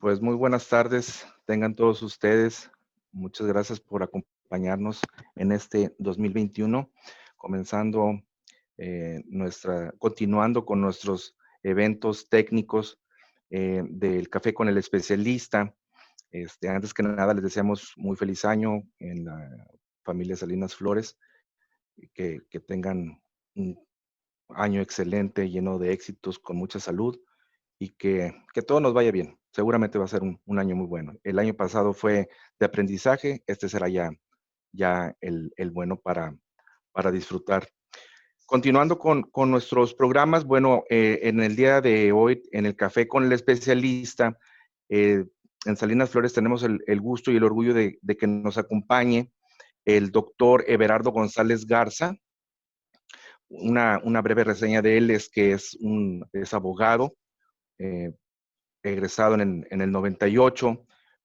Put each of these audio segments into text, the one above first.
Pues muy buenas tardes, tengan todos ustedes. Muchas gracias por acompañarnos en este 2021, comenzando continuando con nuestros eventos técnicos del Café con el Especialista. Antes que nada, les deseamos muy feliz año en la familia Salinas Flores, que tengan un año excelente, lleno de éxitos, con mucha salud y que todo nos vaya bien. Seguramente va a ser un año muy bueno. El año pasado fue de aprendizaje, este será ya el bueno para disfrutar. Continuando con nuestros programas, bueno, en el día de hoy, en el Café con el Especialista, eh, en Salinas Flores tenemos el gusto y el orgullo de que nos acompañe el doctor Everardo González Garza. Una breve reseña de él es que es abogado, eh, egresado en el 98,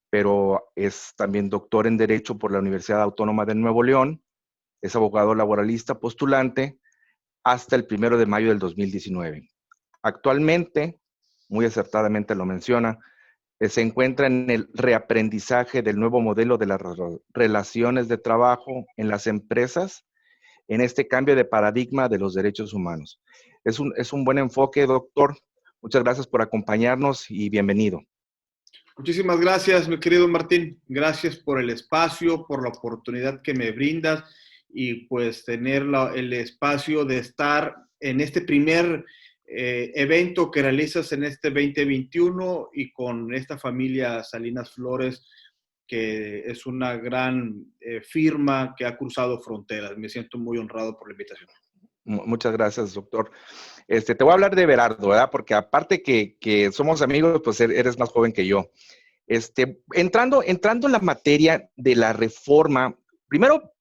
pero es también doctor en Derecho por la Universidad Autónoma de Nuevo León, es abogado laboralista postulante hasta el 1 de mayo del 2019. Actualmente, muy acertadamente lo menciona, se encuentra en el reaprendizaje del nuevo modelo de las relaciones de trabajo en las empresas, en este cambio de paradigma de los derechos humanos. Es un buen enfoque, doctor. Muchas gracias por acompañarnos y bienvenido. Muchísimas gracias, mi querido Martín. Gracias por el espacio, por la oportunidad que me brindas y pues tener el espacio de estar en este primer evento que realizas en este 2021 y con esta familia Salinas Flores, que es una gran firma que ha cruzado fronteras. Me siento muy honrado por la invitación. Muchas gracias, doctor. Te voy a hablar de Berardo, ¿verdad? Porque aparte que somos amigos, pues eres más joven que yo. Entrando en la materia de la reforma, primero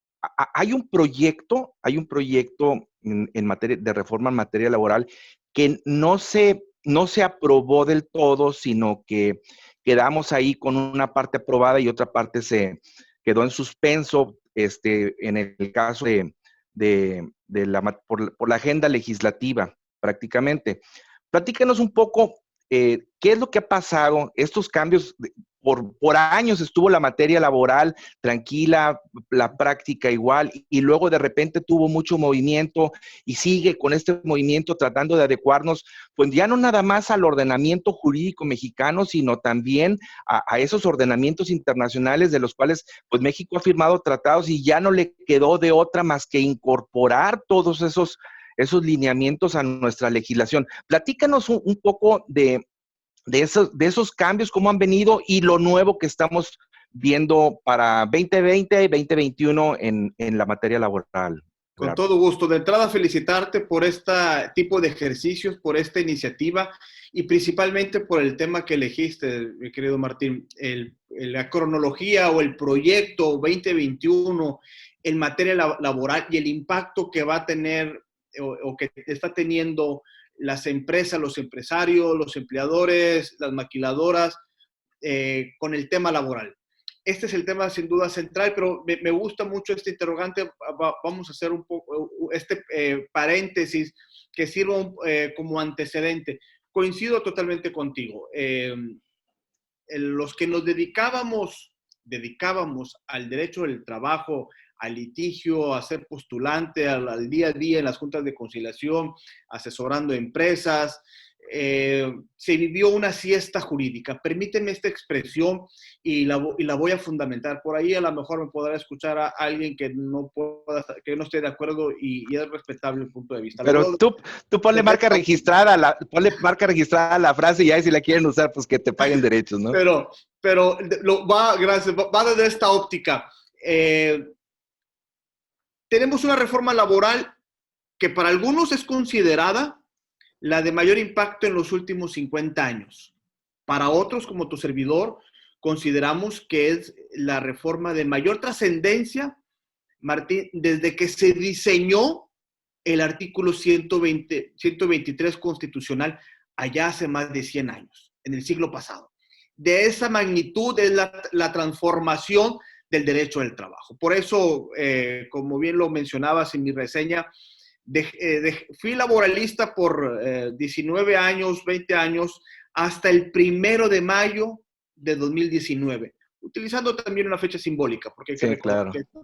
hay un proyecto en materia de reforma en materia laboral que no se aprobó del todo, sino que quedamos ahí con una parte aprobada y otra parte se quedó en suspenso, en el caso por la agenda legislativa, prácticamente. Platícanos un poco qué es lo que ha pasado, estos cambios. Por años estuvo la materia laboral tranquila, la práctica igual, y luego de repente tuvo mucho movimiento y sigue con este movimiento tratando de adecuarnos, pues ya no nada más al ordenamiento jurídico mexicano, sino también a esos ordenamientos internacionales de los cuales pues México ha firmado tratados y ya no le quedó de otra más que incorporar todos esos lineamientos a nuestra legislación. Platícanos un poco de esos cambios, cómo han venido y lo nuevo que estamos viendo para 2020 y 2021 en la materia laboral. Con Gerardo. todo gusto. De entrada, felicitarte por este tipo de ejercicios, por esta iniciativa y principalmente por el tema que elegiste, mi querido Martín, la cronología o el proyecto 2021 en materia laboral y el impacto que va a tener o que está teniendo las empresas, los empresarios, los empleadores, las maquiladoras con el tema laboral. Este es el tema sin duda central, pero me gusta mucho este interrogante. Vamos a hacer un poco este paréntesis que sirva como antecedente. Coincido totalmente contigo. Los que nos dedicábamos al derecho del trabajo, al litigio, a ser postulante, al día a día en las juntas de conciliación, asesorando empresas, se vivió una siesta jurídica. Permíteme esta expresión y la voy a fundamentar. Por ahí a lo mejor me podrá escuchar a alguien que no esté de acuerdo y es respetable el punto de vista. Pero tú ponle marca registrada a la frase y ahí si la quieren usar, pues que te paguen derechos, ¿no? Pero gracias, va desde esta óptica. Tenemos una reforma laboral que para algunos es considerada la de mayor impacto en los últimos 50 años. Para otros, como tu servidor, consideramos que es la reforma de mayor trascendencia, Martín, desde que se diseñó el artículo 123 constitucional allá hace más de 100 años, en el siglo pasado. De esa magnitud es la transformación del derecho del trabajo. Por eso, como bien lo mencionabas en mi reseña, fui laboralista por 19 años, 20 años, hasta el 1 de mayo de 2019, utilizando también una fecha simbólica, porque hay que Sí, recordar claro. que esta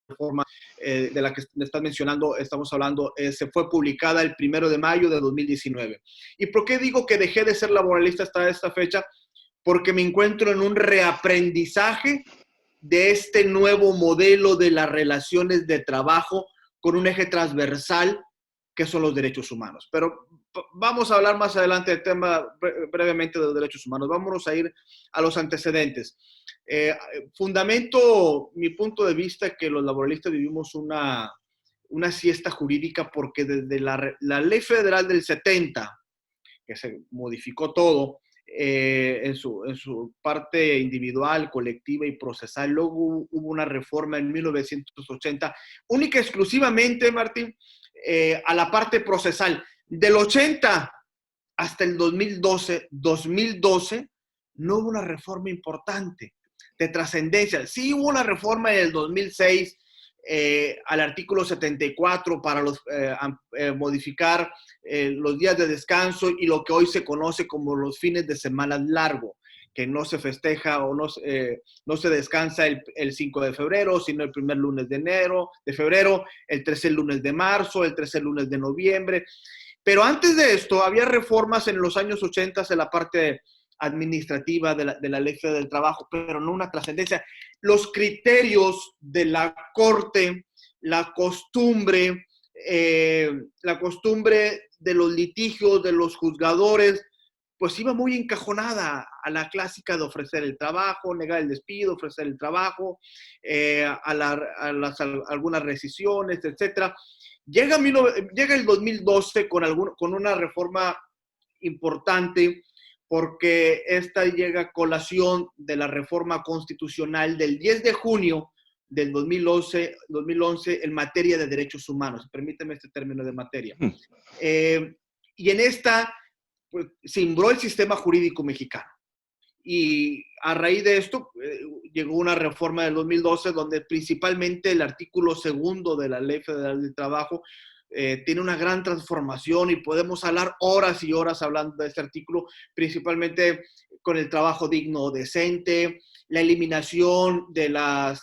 reforma de la que me estás mencionando, estamos hablando, se fue publicada el 1 de mayo de 2019. ¿Y por qué digo que dejé de ser laboralista hasta esta fecha? Porque me encuentro en un reaprendizaje de este nuevo modelo de las relaciones de trabajo con un eje transversal que son los derechos humanos. Pero vamos a hablar más adelante del tema brevemente de los derechos humanos. Vámonos a ir a los antecedentes. Fundamento mi punto de vista que los laboralistas vivimos una siesta jurídica porque desde la ley federal del 70, que se modificó todo, en su parte individual, colectiva y procesal. Luego hubo una reforma en 1980, única y exclusivamente, Martín, a la parte procesal. Del 80 hasta el 2012, no hubo una reforma importante de trascendencia. Sí hubo una reforma en el 2006 al artículo 74 para modificar los días de descanso y lo que hoy se conoce como los fines de semana largo, que no se festeja o no se descansa el 5 de febrero, sino el primer lunes de febrero, el tercer lunes de marzo, el tercer lunes de noviembre. Pero antes de esto, había reformas en los años 80 en la parte administrativa de la Ley Federal del Trabajo, pero no una trascendencia. Los criterios de la Corte, la costumbre de los litigios, de los juzgadores, pues iba muy encajonada a la clásica de ofrecer el trabajo, negar el despido, ofrecer el trabajo, algunas rescisiones, etc. Llega el 2012 con una reforma importante, porque esta llega a colación de la reforma constitucional del 10 de junio del 2011 en materia de derechos humanos. Permíteme este término de materia. Y en esta pues, cimbró el sistema jurídico mexicano. Y a raíz de esto llegó una reforma del 2012 donde principalmente el artículo 2 de la Ley Federal del Trabajo tiene una gran transformación y podemos hablar horas y horas hablando de este artículo, principalmente con el trabajo digno o decente, la eliminación de la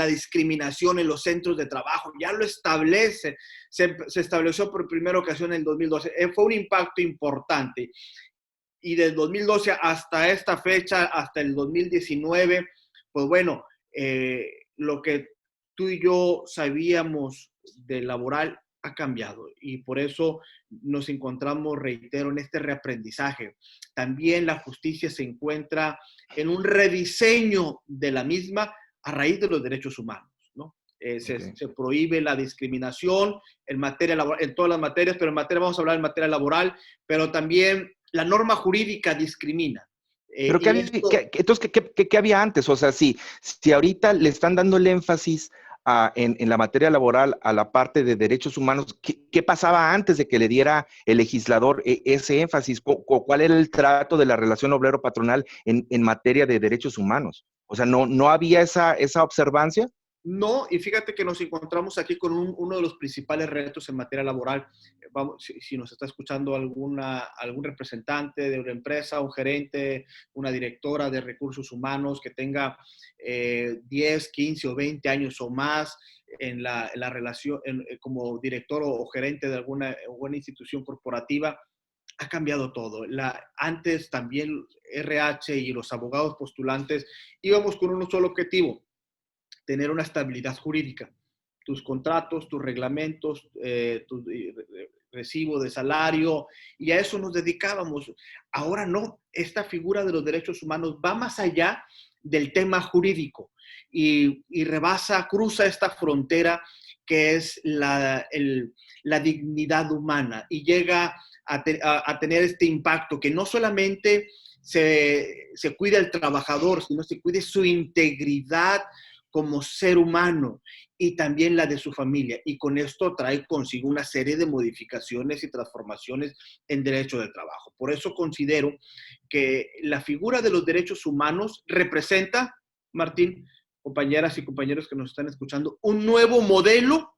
discriminación en los centros de trabajo, ya lo establece, se estableció por primera ocasión en el 2012, fue un impacto importante. Y del 2012 hasta esta fecha, hasta el 2019, pues bueno, lo que tú y yo sabíamos del laboral ha cambiado y por eso nos encontramos, reitero, en este reaprendizaje. También la justicia se encuentra en un rediseño de la misma a raíz de los derechos humanos, ¿no? Se prohíbe la discriminación en materia laboral, en todas las materias, pero vamos a hablar en materia laboral, pero también la norma jurídica discrimina. Pero entonces, ¿qué había antes? O sea, si ahorita le están dando el énfasis en la materia laboral a la parte de derechos humanos, ¿qué pasaba antes de que le diera el legislador ese énfasis? ¿Cuál era el trato de la relación obrero-patronal en materia de derechos humanos? O sea, ¿no había esa observancia? No, y fíjate que nos encontramos aquí con uno de los principales retos en materia laboral. Vamos, si nos está escuchando algún representante de una empresa, un gerente, una directora de recursos humanos que tenga 10, 15 o 20 años o más en la relación como director o gerente de alguna institución corporativa, ha cambiado todo. Antes también RH y los abogados postulantes íbamos con un solo objetivo: tener una estabilidad jurídica. Tus contratos, tus reglamentos, tu recibo de salario, y a eso nos dedicábamos. Ahora no, esta figura de los derechos humanos va más allá del tema jurídico y cruza esta frontera que es la dignidad humana y llega a tener este impacto que no solamente se cuida el trabajador, sino se cuide su integridad como ser humano y también la de su familia. Y con esto trae consigo una serie de modificaciones y transformaciones en derecho del trabajo. Por eso considero que la figura de los derechos humanos representa, Martín, compañeras y compañeros que nos están escuchando, un nuevo modelo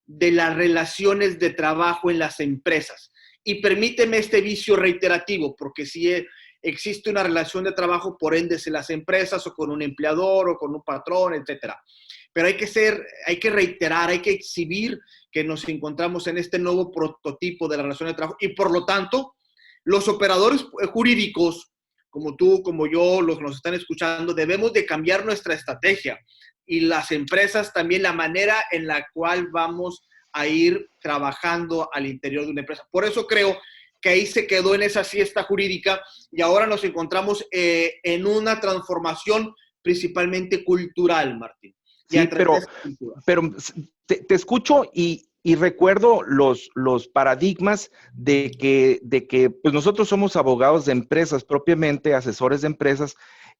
de las relaciones de trabajo en las empresas. Y permíteme este vicio reiterativo, porque sí existe una relación de trabajo, por ende, en las empresas o con un empleador o con un patrón, etcétera. Pero hay que reiterar, hay que exhibir que nos encontramos en este nuevo prototipo de la relación de trabajo y por lo tanto, los operadores jurídicos, como tú, como yo, los que nos están escuchando, debemos de cambiar nuestra estrategia y las empresas también la manera en la cual vamos a ir trabajando al interior de una empresa. Por eso creo que ahí se quedó en esa siesta jurídica y ahora nos encontramos en una transformación principalmente cultural, Martín. Sí, pero te escucho y recuerdo los paradigmas de que pues nosotros somos abogados de empresas propiamente, asesores de empresas,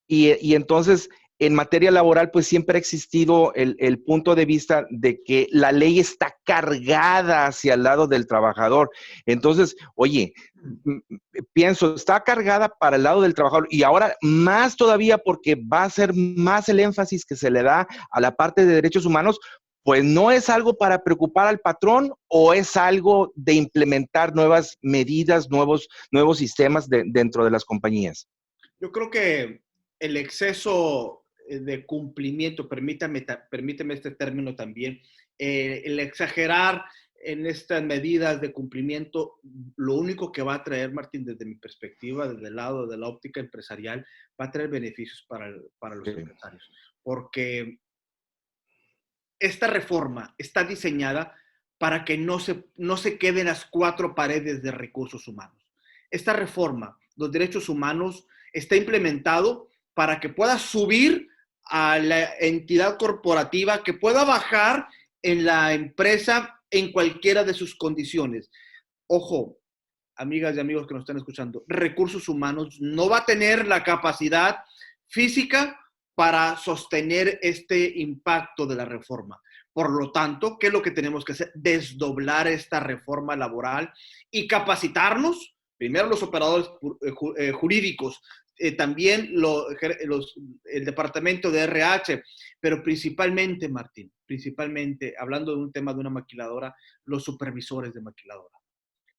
y entonces en materia laboral pues siempre ha existido el punto de vista de que la ley está cargada hacia el lado del trabajador. Entonces, oye, pienso, está cargada para el lado del trabajador y ahora más todavía porque va a ser más el énfasis que se le da a la parte de derechos humanos, pues no es algo para preocupar al patrón o es algo de implementar nuevas medidas, nuevos sistemas dentro de las compañías. Yo creo que el exceso de cumplimiento, permíteme este término también, el exagerar en estas medidas de cumplimiento, lo único que va a traer, Martín, desde mi perspectiva, desde el lado de la óptica empresarial, va a traer beneficios para los empresarios. Porque esta reforma está diseñada para que no se queden las cuatro paredes de recursos humanos. Esta reforma, los derechos humanos, está implementado para que pueda subir a la entidad corporativa, que pueda bajar en la empresa en cualquiera de sus condiciones. Ojo, amigas y amigos que nos están escuchando, recursos humanos no va a tener la capacidad física para sostener este impacto de la reforma. Por lo tanto, ¿qué es lo que tenemos que hacer? Desdoblar esta reforma laboral y capacitarnos, primero los operadores jurídicos, también el departamento de RH, pero principalmente, Martín, principalmente, hablando de un tema de una maquiladora, los supervisores de maquiladora,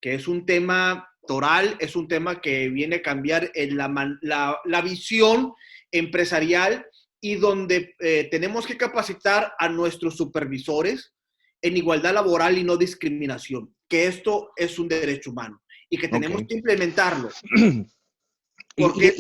que es un tema toral, es un tema que viene a cambiar en la visión empresarial y donde tenemos que capacitar a nuestros supervisores en igualdad laboral y no discriminación, que esto es un derecho humano y que tenemos que implementarlo. Porque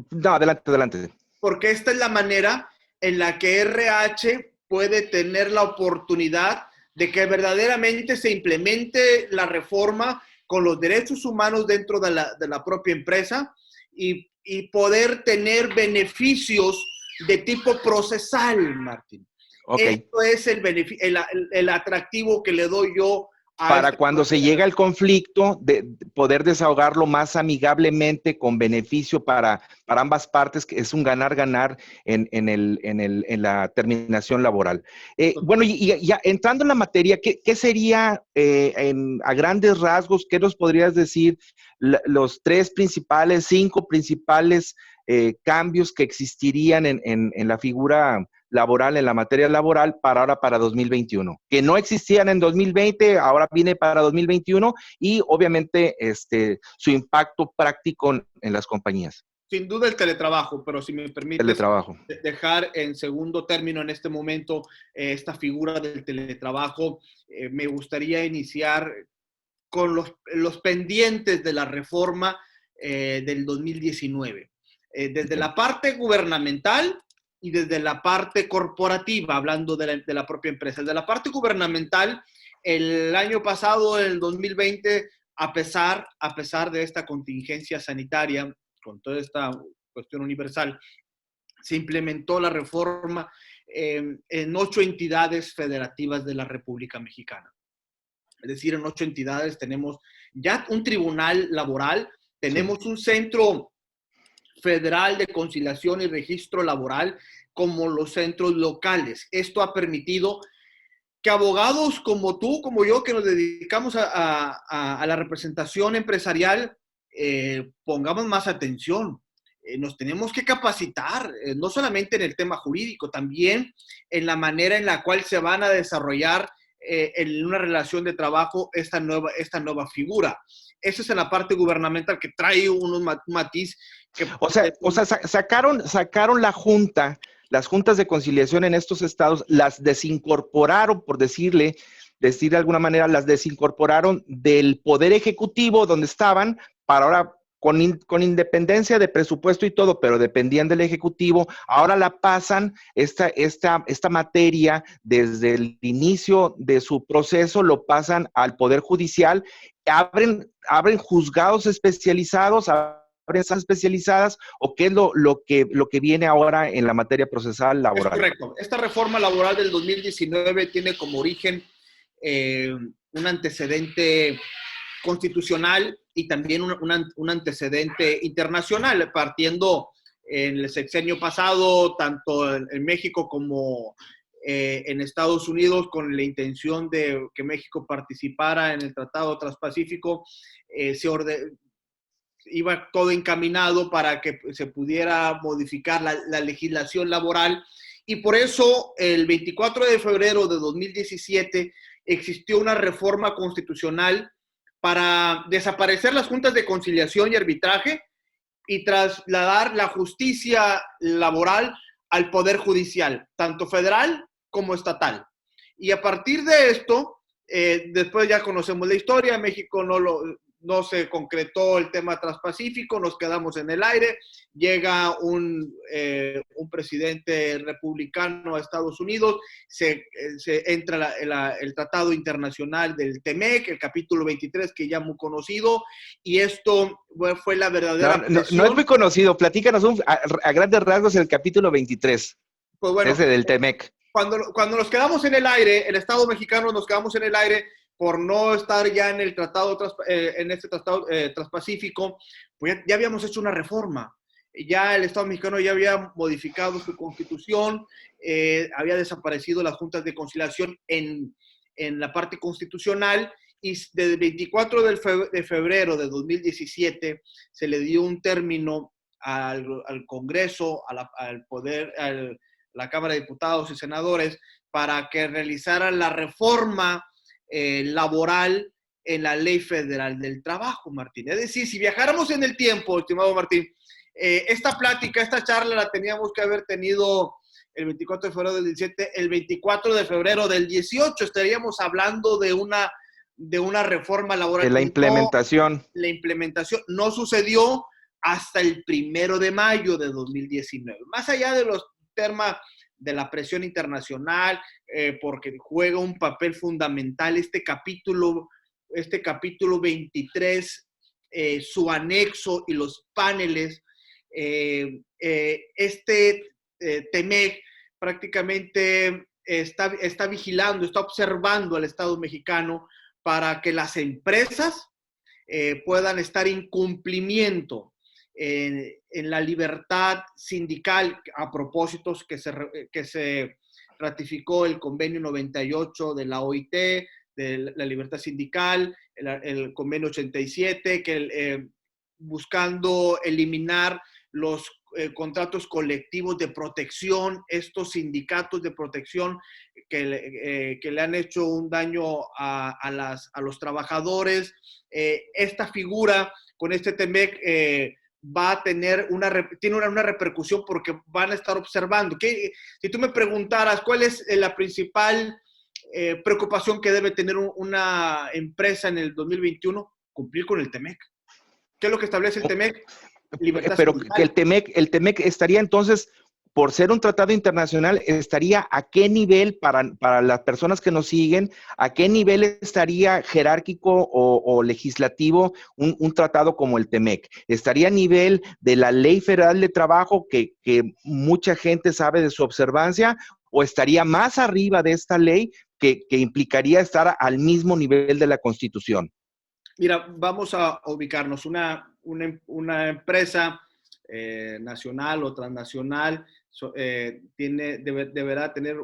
no, adelante. Porque esta es la manera en la que RH puede tener la oportunidad de que verdaderamente se implemente la reforma con los derechos humanos dentro de la propia empresa y poder tener beneficios de tipo procesal, Martín. Okay. Esto es el atractivo que le doy yo para cuando se llega al conflicto, de poder desahogarlo más amigablemente, con beneficio para ambas partes, que es un ganar-ganar en la terminación laboral. Bueno, y ya entrando en la materia, ¿qué sería, a grandes rasgos, qué nos podrías decir los 5 principales cambios que existirían en la figura laboral, en la materia laboral para 2021, que no existían en 2020, ahora viene para 2021 y obviamente su impacto práctico en las compañías? Sin duda el teletrabajo, pero si me permites dejar en segundo término en este momento esta figura del teletrabajo, me gustaría iniciar con los pendientes de la reforma del 2019. Desde la parte gubernamental y desde la parte corporativa, hablando de la propia empresa. Desde la parte gubernamental, el año pasado, el 2020, a pesar de esta contingencia sanitaria, con toda esta cuestión universal, se implementó la reforma en 8 entidades federativas de la República Mexicana. Es decir, en 8 entidades tenemos ya un tribunal laboral, tenemos un centro federal de conciliación y registro laboral, como los centros locales. Esto ha permitido que abogados como tú, como yo, que nos dedicamos a la representación empresarial, pongamos más atención. Nos tenemos que capacitar, no solamente en el tema jurídico, también en la manera en la cual se van a desarrollar en una relación de trabajo esta nueva figura. eso es en la parte gubernamental, que trae un matiz. Que, sacaron las juntas de conciliación en estos estados, las desincorporaron, por decir de alguna manera, las desincorporaron del poder ejecutivo donde estaban, para ahora, con independencia de presupuesto y todo, pero dependían del ejecutivo, ahora la pasan, esta materia, desde el inicio de su proceso, lo pasan al Poder Judicial, abren juzgados especializados, especializadas, o qué es lo que viene ahora en la materia procesal laboral. Es correcto. Esta reforma laboral del 2019 tiene como origen un antecedente constitucional y también un antecedente internacional, partiendo en el sexenio pasado, tanto en México como en Estados Unidos, con la intención de que México participara en el Tratado Transpacífico, iba todo encaminado para que se pudiera modificar la legislación laboral, y por eso el 24 de febrero de 2017 existió una reforma constitucional para desaparecer las juntas de conciliación y arbitraje y trasladar la justicia laboral al Poder Judicial, tanto federal como estatal. Y a partir de esto, después ya conocemos la historia, México no se concretó el tema transpacífico, nos quedamos en el aire, llega un presidente republicano a Estados Unidos, se entra el Tratado Internacional del TEMEC, el capítulo 23, que ya muy conocido, y esto fue la verdadera no es muy conocido, platícanos a grandes rasgos el capítulo 23, pues bueno, ese del TEMEC. Cuando nos quedamos en el aire, el Estado mexicano nos quedamos en el aire, por no estar ya en el tratado, en este tratado transpacífico, pues ya habíamos hecho una reforma. Ya el Estado mexicano ya había modificado su constitución, había desaparecido las juntas de conciliación en la parte constitucional, y desde el 24 de febrero de 2017 se le dio un término al Congreso, al Poder, a la Cámara de Diputados y Senadores, para que realizaran la reforma laboral en la Ley Federal del Trabajo, Martín. Es decir, si viajáramos en el tiempo, estimado Martín, esta plática, esta charla la teníamos que haber tenido el 24 de febrero del 17, el 24 de febrero del 18 estaríamos hablando de una reforma laboral. De la implementación. La implementación no sucedió hasta el 1 de mayo de 2019. Más allá de los temas de la presión internacional, porque juega un papel fundamental este capítulo 23, su anexo y los paneles, TEMEC prácticamente está vigilando, está observando al Estado mexicano para que las empresas puedan estar en cumplimiento en la libertad sindical, a propósito que se ratificó el convenio 98 de la OIT, de la libertad sindical, el convenio 87, buscando eliminar los contratos colectivos de protección, estos sindicatos de protección que le han hecho un daño a los trabajadores. Esta figura con este TEMEC va a tener tiene una repercusión, porque van a estar observando. Si tú me preguntaras cuál es la principal preocupación que debe tener una empresa en el 2021, cumplir con el TEMEC. ¿Qué es lo que establece el TEMEC? Libertad pero sindical. Que el TEMEC estaría entonces, por ser un tratado internacional, estaría a qué nivel, para las personas que nos siguen, a qué nivel estaría jerárquico o legislativo un tratado como el TEMEC. ¿Estaría a nivel de la Ley Federal de Trabajo, que mucha gente sabe de su observancia, o estaría más arriba de esta ley que implicaría estar al mismo nivel de la Constitución? Mira, vamos a ubicarnos. Una empresa nacional o transnacional deberá tener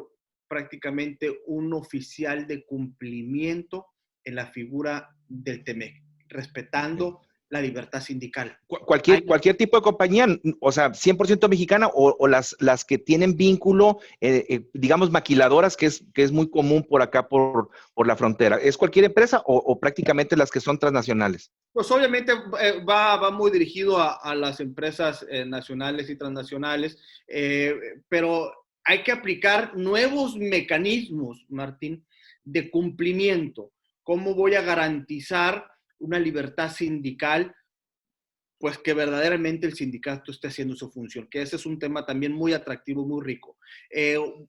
prácticamente un oficial de cumplimiento en la figura del TEMEC, respetando la libertad sindical. Cualquier tipo de compañía, o sea, 100% mexicana o las que tienen vínculo, digamos, maquiladoras, que es muy común por acá, por la frontera. ¿Es cualquier empresa o prácticamente las que son transnacionales? Pues obviamente va muy dirigido a las empresas nacionales y transnacionales, pero hay que aplicar nuevos mecanismos, Martín, de cumplimiento. ¿Cómo voy a garantizar una libertad sindical? Pues que verdaderamente el sindicato esté haciendo su función, que ese es un tema también muy atractivo, muy rico.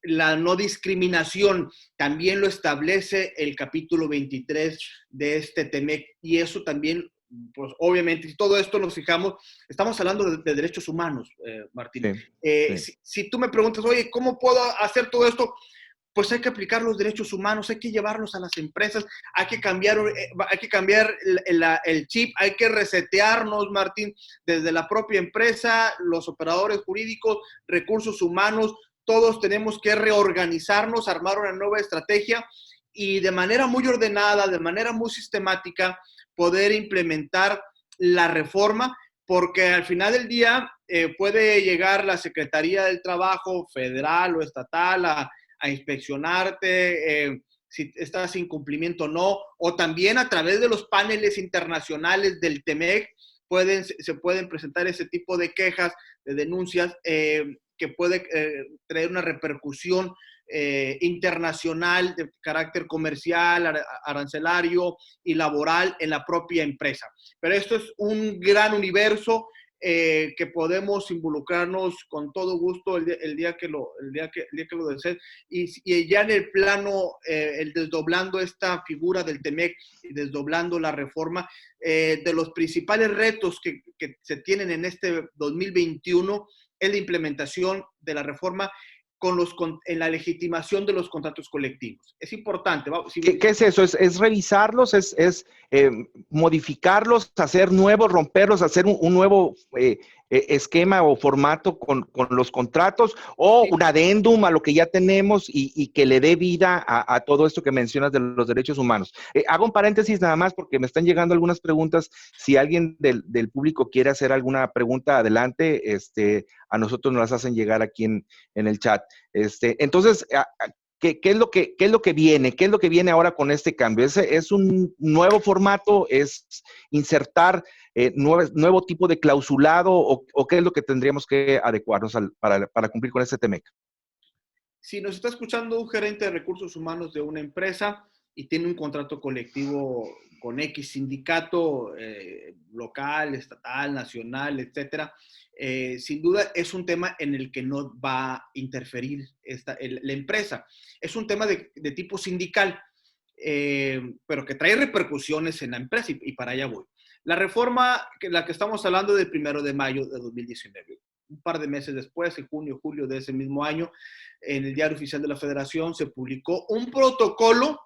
La no discriminación también lo establece el capítulo 23 de este TEMEC, y eso también, pues obviamente, si todo esto nos fijamos, estamos hablando de derechos humanos, Martín. Sí, sí. Si tú me preguntas, oye, ¿cómo puedo hacer todo esto? Pues hay que aplicar los derechos humanos, hay que llevarlos a las empresas, hay que cambiar el chip, hay que resetearnos, Martín, desde la propia empresa, los operadores jurídicos, recursos humanos, todos tenemos que reorganizarnos, armar una nueva estrategia y de manera muy ordenada, de manera muy sistemática, poder implementar la reforma, porque al final del día puede llegar la Secretaría del Trabajo federal o estatal a inspeccionarte, si estás en cumplimiento o no, o también a través de los paneles internacionales del TEMEC se pueden presentar ese tipo de quejas, de denuncias, que puede traer una repercusión internacional de carácter comercial, arancelario y laboral en la propia empresa. Pero esto es un gran universo que podemos involucrarnos con todo gusto el día que lo desees, y ya en el plano, el desdoblando esta figura del TEMEC y desdoblando la reforma, de los principales retos que se tienen en este 2021 es la implementación de la reforma en la legitimación de los contratos colectivos. Es importante. ¿Qué es eso? ¿Es revisarlos? ¿Es modificarlos, hacer nuevos, romperlos, hacer un nuevo esquema o formato con los contratos, o un adendum a lo que ya tenemos y que le dé vida a todo esto que mencionas de los derechos humanos? Hago un paréntesis nada más porque me están llegando algunas preguntas. Si alguien del público quiere hacer alguna pregunta, adelante. A nosotros nos las hacen llegar aquí en el chat. Entonces, ¿qué es lo que viene? ¿Qué es lo que viene ahora con este cambio? ¿Es un nuevo formato? ¿Es insertar nuevo tipo de clausulado? ¿O qué es lo que tendríamos que adecuarnos para cumplir con este TEMEC? Si nos está escuchando un gerente de recursos humanos de una empresa y tiene un contrato colectivo con X sindicato local, estatal, nacional, etcétera, sin duda es un tema en el que no va a interferir la empresa. Es un tema de tipo sindical, pero que trae repercusiones en la empresa, y para allá voy. La reforma, la que estamos hablando, del 1 de mayo de 2019. Un par de meses después, en junio, julio de ese mismo año, en el Diario Oficial de la Federación se publicó un protocolo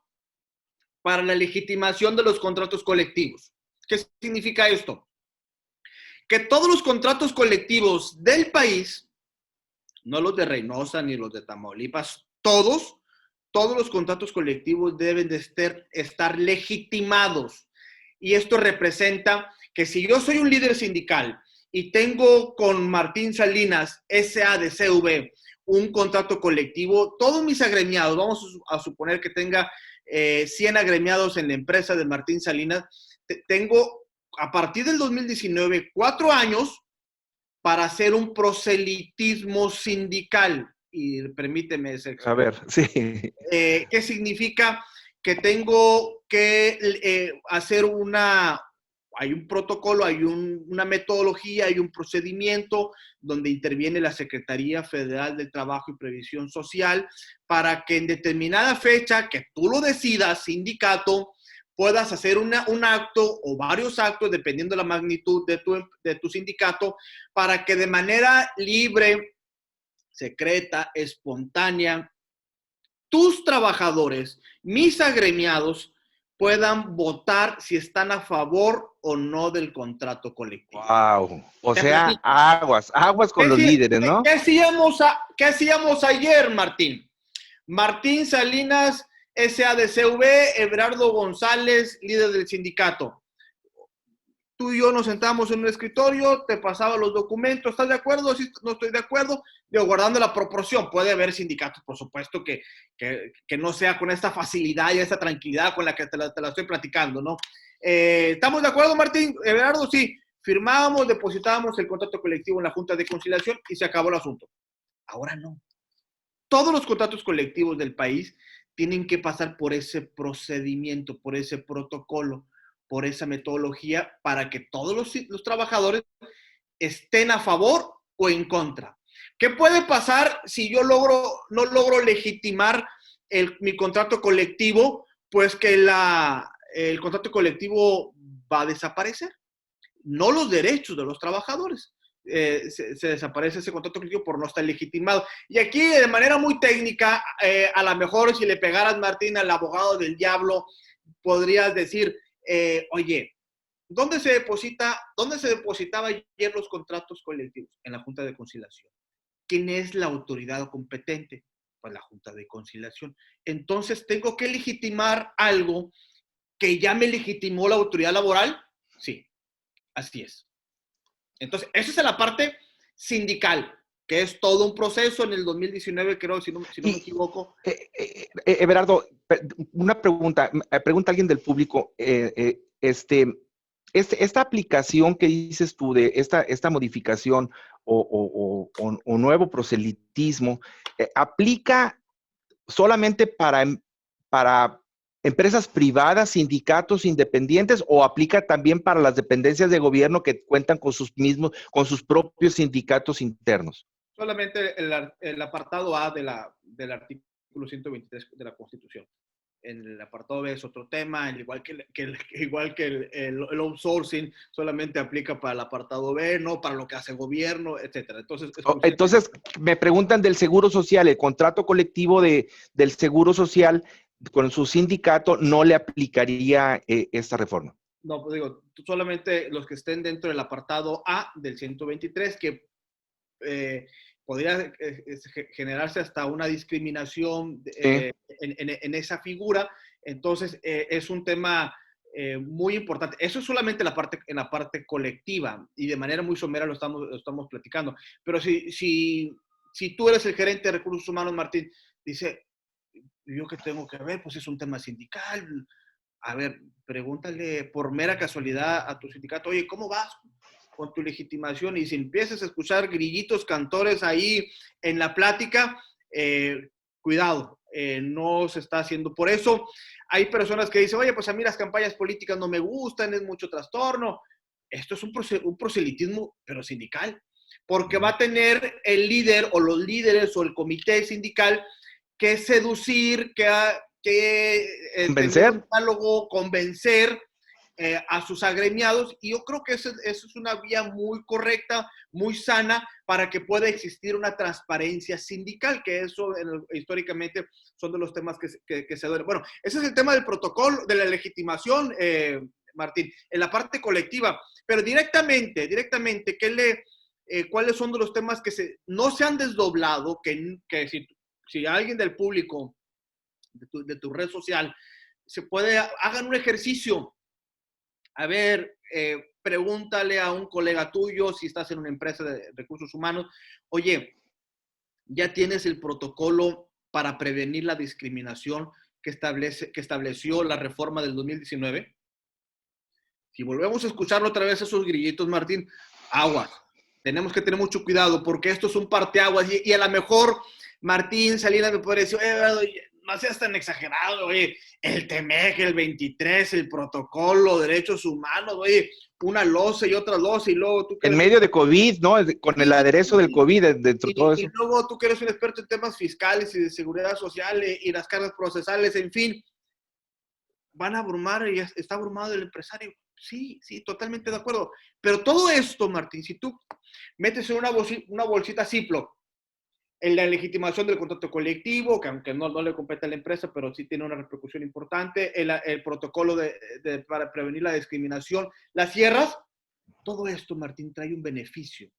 para la legitimación de los contratos colectivos. ¿Qué significa esto? Que todos los contratos colectivos del país, no los de Reynosa ni los de Tamaulipas, todos los contratos colectivos deben de estar legitimados. Y esto representa que si yo soy un líder sindical y tengo con Martín Salinas, SADCV, un contrato colectivo, todos mis agremiados, vamos a suponer que tenga 100 agremiados en la empresa de Martín Salinas, tengo a partir del 2019 4 años para hacer un proselitismo sindical. Y permíteme ese. A ver, sí. ¿Qué significa? Que tengo que hacer hay un protocolo, hay una metodología, hay un procedimiento donde interviene la Secretaría Federal del Trabajo y Previsión Social para que en determinada fecha, que tú lo decidas, sindicato, puedas hacer un acto o varios actos, dependiendo de la magnitud de tu sindicato, para que de manera libre, secreta, espontánea, tus trabajadores, mis agremiados, puedan votar si están a favor o no del contrato colectivo. Wow. O sea, aguas con los líderes, ¿no? ¿Qué hacíamos ayer, Martín? Martín Salinas, SADCV, Everardo González, líder del sindicato. tú y yo nos sentamos en un escritorio, te pasaba los documentos, ¿estás de acuerdo? Sí, no estoy de acuerdo. Digo, guardando la proporción, puede haber sindicatos, por supuesto, que no sea con esta facilidad y esta tranquilidad con la que te la estoy platicando, ¿no? ¿Estamos de acuerdo, Martín? Everardo, sí. Firmábamos, depositábamos el contrato colectivo en la Junta de Conciliación y se acabó el asunto. Ahora no. Todos los contratos colectivos del país tienen que pasar por ese procedimiento, por ese protocolo, por esa metodología para que todos los trabajadores estén a favor o en contra. ¿Qué puede pasar si yo no logro legitimar mi contrato colectivo? Pues que el contrato colectivo va a desaparecer, no los derechos de los trabajadores. Se desaparece ese contrato colectivo por no estar legitimado. Y aquí, de manera muy técnica, a lo mejor si le pegaras, Martín, al abogado del diablo, podrías decir, oye, ¿dónde se depositaba ayer los contratos colectivos? En la Junta de Conciliación. ¿Quién es la autoridad competente? Pues la Junta de Conciliación. Entonces, ¿tengo que legitimar algo que ya me legitimó la autoridad laboral? Sí, así es. Entonces, esa es la parte sindical, que es todo un proceso en el 2019, creo, si no me equivoco. Everardo, una pregunta, pregunta alguien del público, esta aplicación que dices tú de esta modificación o nuevo proselitismo, ¿aplica solamente para empresas privadas, sindicatos independientes, o aplica también para las dependencias de gobierno que cuentan con con sus propios sindicatos internos? Solamente el apartado A del artículo 123 de la Constitución. En el apartado B es otro tema, igual que el outsourcing solamente aplica para el apartado B, no para lo que hace el gobierno, etcétera. Entonces, me preguntan del Seguro Social, el contrato colectivo del Seguro Social con su sindicato no le aplicaría esta reforma. No, pues digo, solamente los que estén dentro del apartado A del 123, que podría generarse hasta una discriminación en esa figura. Entonces, es un tema muy importante. Eso es solamente en la parte colectiva y de manera muy somera lo estamos platicando. Pero si tú eres el gerente de recursos humanos, Martín, dice, ¿yo qué tengo que ver? Pues es un tema sindical. A ver, pregúntale por mera casualidad a tu sindicato, oye, ¿cómo vas con tu legitimación? Y si empiezas a escuchar grillitos cantores ahí en la plática, cuidado, no se está haciendo. Por eso hay personas que dicen, oye, pues a mí las campañas políticas no me gustan, es mucho trastorno. Esto es un proselitismo, pero sindical, porque va a tener el líder o los líderes o el comité sindical que seducir, que tener un diálogo, convencer a sus agremiados, y yo creo que eso es una vía muy correcta, muy sana, para que pueda existir una transparencia sindical, que eso históricamente son de los temas que se duelen. Bueno, ese es el tema del protocolo, de la legitimación, Martín, en la parte colectiva, pero directamente, ¿cuáles son de los temas que no se han desdoblado, que si alguien del público, de tu red social, hagan un ejercicio? A ver, pregúntale a un colega tuyo, si estás en una empresa de recursos humanos, oye, ¿ya tienes el protocolo para prevenir la discriminación que estableció la reforma del 2019? Si volvemos a escucharlo otra vez esos grillitos, Martín, aguas. Tenemos que tener mucho cuidado porque esto es un parteaguas y a lo mejor Martín Salinas me puede decir, no seas tan exagerado, oye, el TEMEC, el 23, el protocolo, derechos humanos, oye, una losa y otra losa y luego tú... En medio de COVID, ¿no? Con el aderezo del COVID, dentro de todo eso. Y luego tú que eres un experto en temas fiscales y de seguridad social y las cargas procesales, en fin, van a abrumar y está abrumado el empresario. Sí, totalmente de acuerdo. Pero todo esto, Martín, si tú metes en una bolsita Ziploc en la legitimación del contrato colectivo, que aunque no le compete a la empresa, pero sí tiene una repercusión importante, el protocolo para prevenir la discriminación, las cierras, todo esto, Martín, trae un beneficio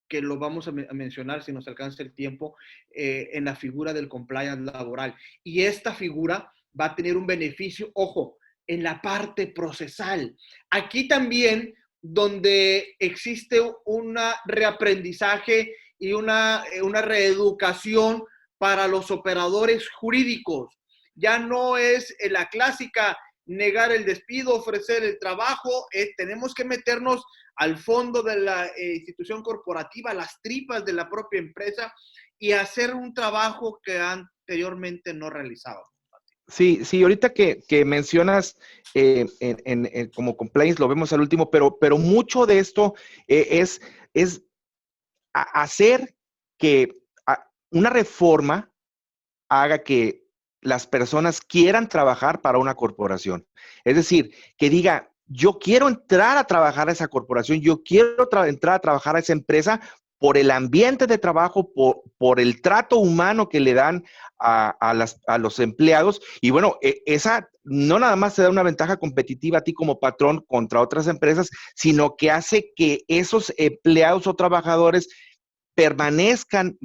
que lo vamos a mencionar si nos alcanza el tiempo, en la figura del compliance laboral. Y esta figura va a tener un beneficio, ojo, en la parte procesal. Aquí también donde existe un reaprendizaje y una reeducación para los operadores jurídicos. Ya no es la clásica negar el despido, ofrecer el trabajo, tenemos que meternos al fondo de la institución corporativa, las tripas de la propia empresa y hacer un trabajo que anteriormente no realizábamos. Sí, sí, ahorita que mencionas como complaints, lo vemos al último, pero mucho de esto es hacer que una reforma haga que las personas quieran trabajar para una corporación. Es decir, que diga, yo quiero entrar a trabajar a esa corporación, yo quiero entrar a trabajar a esa empresa por el ambiente de trabajo, por el trato humano que le dan a los empleados. Y bueno, esa no nada más te da una ventaja competitiva a ti como patrón contra otras empresas, sino que hace que esos empleados o trabajadores permanezcan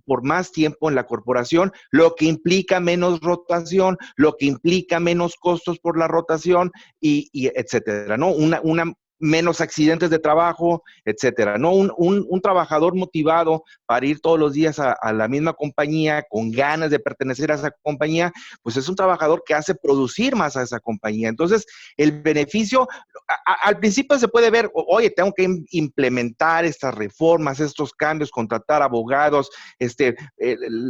por más tiempo en la corporación, lo que implica menos rotación, lo que implica menos costos por la rotación y etcétera, ¿no? Menos accidentes de trabajo, etcétera, ¿no? Un trabajador motivado para ir todos los días a la misma compañía, con ganas de pertenecer a esa compañía, pues es un trabajador que hace producir más a esa compañía. Entonces, el beneficio, al principio se puede ver, oye, tengo que implementar estas reformas, estos cambios, contratar abogados,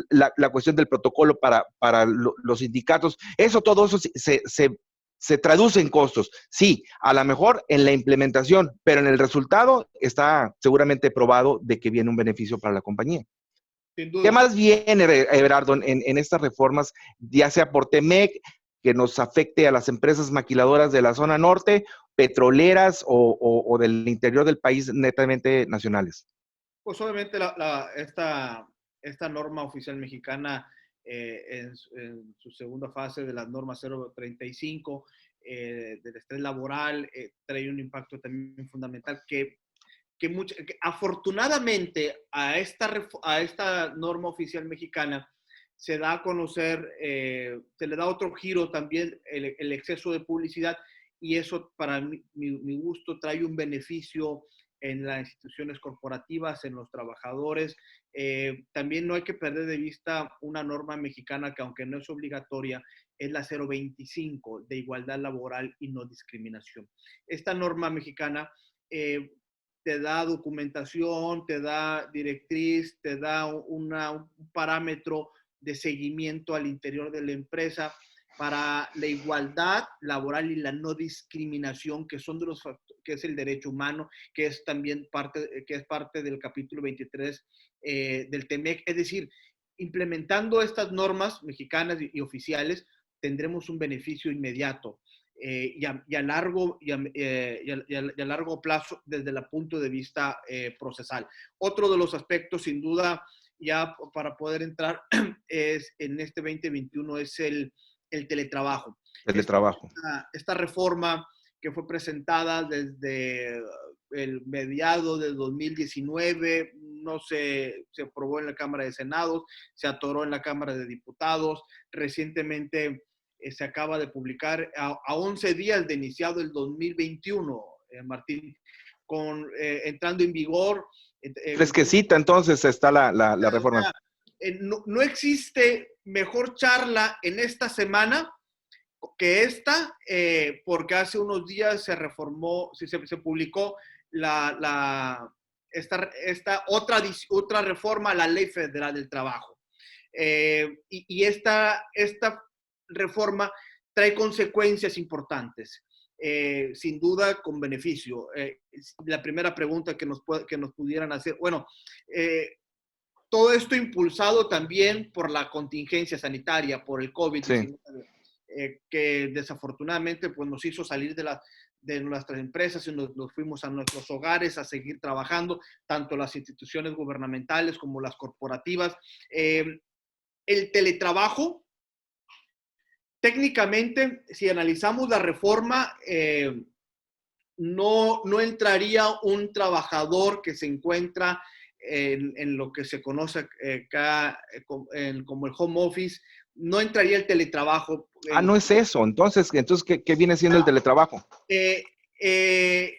la cuestión del protocolo para los sindicatos, todo eso se traduce en costos. Sí, a lo mejor en la implementación, pero en el resultado está seguramente probado de que viene un beneficio para la compañía. Sin ¿Qué duda. más viene, Everardo, en estas reformas, ya sea por TEMEC, que nos afecte a las empresas maquiladoras de la zona norte, petroleras o del interior del país netamente nacionales? Pues obviamente esta norma oficial mexicana en su segunda fase de las normas 035 del estrés laboral trae un impacto también fundamental que afortunadamente a esta norma oficial mexicana se da a conocer, se le da otro giro también el exceso de publicidad y eso para mi gusto trae un beneficio en las instituciones corporativas, en los trabajadores. También no hay que perder de vista una norma mexicana que aunque no es obligatoria, es la 025 de igualdad laboral y no discriminación. Esta norma mexicana te da documentación, te da directriz, te da un parámetro de seguimiento al interior de la empresa para la igualdad laboral y la no discriminación, que son de los que es el derecho humano, que es también parte del capítulo 23 del TEMEC. Es decir, implementando estas normas mexicanas y oficiales, tendremos un beneficio inmediato y a largo plazo desde el punto de vista procesal. Otro de los aspectos, sin duda, ya para poder entrar es en este 2021 es el teletrabajo. Teletrabajo. Esta reforma que fue presentada desde el mediado de 2019, no se aprobó en la Cámara de Senados, se atoró en la Cámara de Diputados, recientemente se acaba de publicar a 11 días de iniciado el 2021, Martín, entrando en vigor. Fresquecita, entonces está la reforma. No existe mejor charla en esta semana que esta, porque hace unos días se reformó, se publicó esta otra reforma a la Ley Federal del Trabajo. Y esta reforma trae consecuencias importantes, sin duda con beneficio. La primera pregunta que nos pudieran hacer, bueno, todo esto impulsado también por la contingencia sanitaria, por el COVID-19, sí. Que desafortunadamente pues, nos hizo salir de nuestras empresas y nos fuimos a nuestros hogares a seguir trabajando, tanto las instituciones gubernamentales como las corporativas. El teletrabajo, técnicamente, si analizamos la reforma, no entraría un trabajador que se encuentra en lo que se conoce acá como el home office, no entraría el teletrabajo. No es eso. Entonces ¿qué viene siendo el teletrabajo?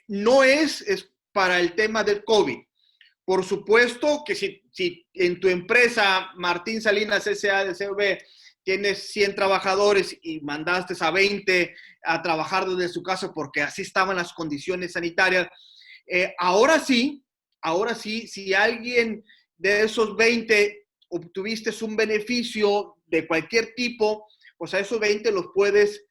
No es para el tema del COVID. Por supuesto que si en tu empresa, Martín Salinas S.A. de CV, tienes 100 trabajadores y mandaste a 20 a trabajar desde su casa porque así estaban las condiciones sanitarias, ahora sí, si alguien de esos 20 obtuviste un beneficio de cualquier tipo, pues a esos 20 los puedes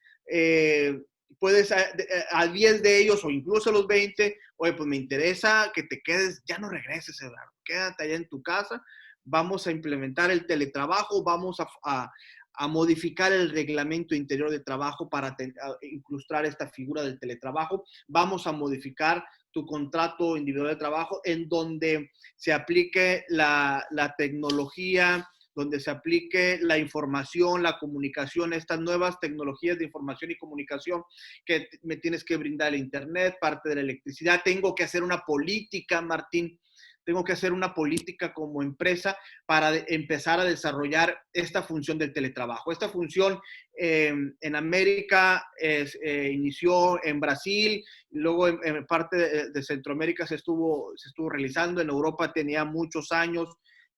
a 10 de ellos o incluso a los 20, oye, pues me interesa que te quedes, ya no regreses, Eduardo, quédate allá en tu casa, vamos a implementar el teletrabajo, vamos a modificar el reglamento interior de trabajo para incrustar esta figura del teletrabajo, vamos a modificar tu contrato individual de trabajo en donde se aplique la tecnología, donde se aplique la información, la comunicación, estas nuevas tecnologías de información y comunicación que me tienes que brindar el internet, parte de la electricidad. Tengo que hacer una política, Martín, tengo que hacer una política como empresa para empezar a desarrollar esta función del teletrabajo. Esta función en América inició en Brasil, luego en parte de Centroamérica se estuvo realizando, en Europa tenía muchos años,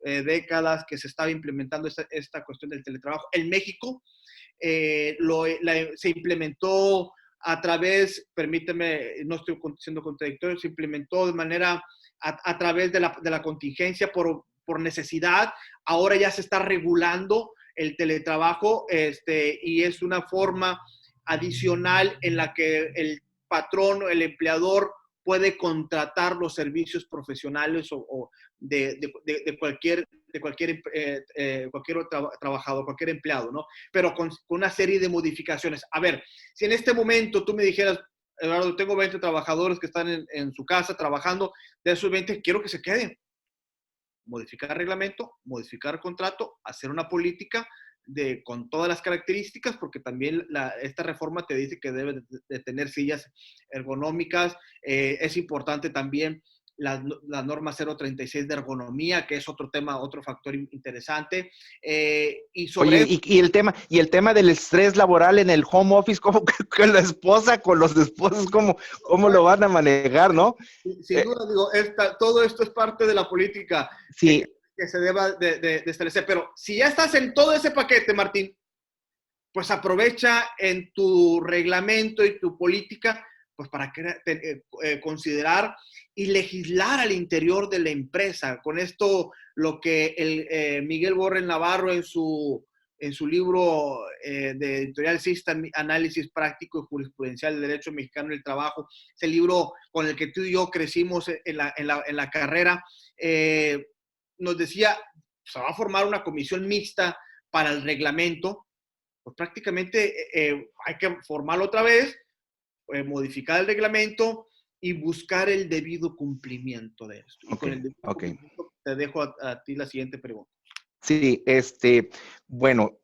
décadas que se estaba implementando esta cuestión del teletrabajo. En México se implementó a través, permíteme, no estoy siendo contradictorio, se implementó de manera a través de la contingencia por necesidad. Ahora ya se está regulando el teletrabajo y es una forma adicional en la que el patrón o el empleador puede contratar los servicios profesionales o de cualquier otro trabajador, cualquier empleado, ¿no? Pero con una serie de modificaciones. A ver, si en este momento tú me dijeras, Eduardo, tengo 20 trabajadores que están en su casa trabajando, de esos 20 quiero que se queden. Modificar reglamento, modificar contrato, hacer una política con todas las características, porque también esta reforma te dice que debe de tener sillas ergonómicas. Es importante también la norma 036 de ergonomía, que es otro tema, otro factor interesante. Oye, y el tema del estrés laboral en el home office, ¿cómo con la esposa, con los esposos, cómo lo van a manejar, no? Sin duda, digo, todo esto es parte de la política sí. que se deba de establecer. Pero si ya estás en todo ese paquete, Martín, pues aprovecha en tu reglamento y tu política, pues para considerar y legislar al interior de la empresa. Con esto, lo que Miguel Borrell Navarro en su libro de editorial System, Análisis Práctico y Jurisprudencial del Derecho Mexicano del Trabajo, ese libro con el que tú y yo crecimos en la carrera, nos decía, se va a formar una comisión mixta para el reglamento. Pues prácticamente hay que formarlo otra vez, modificar el reglamento y buscar el debido cumplimiento de esto. Y con el debido cumplimiento te dejo a ti la siguiente pregunta. Sí, bueno,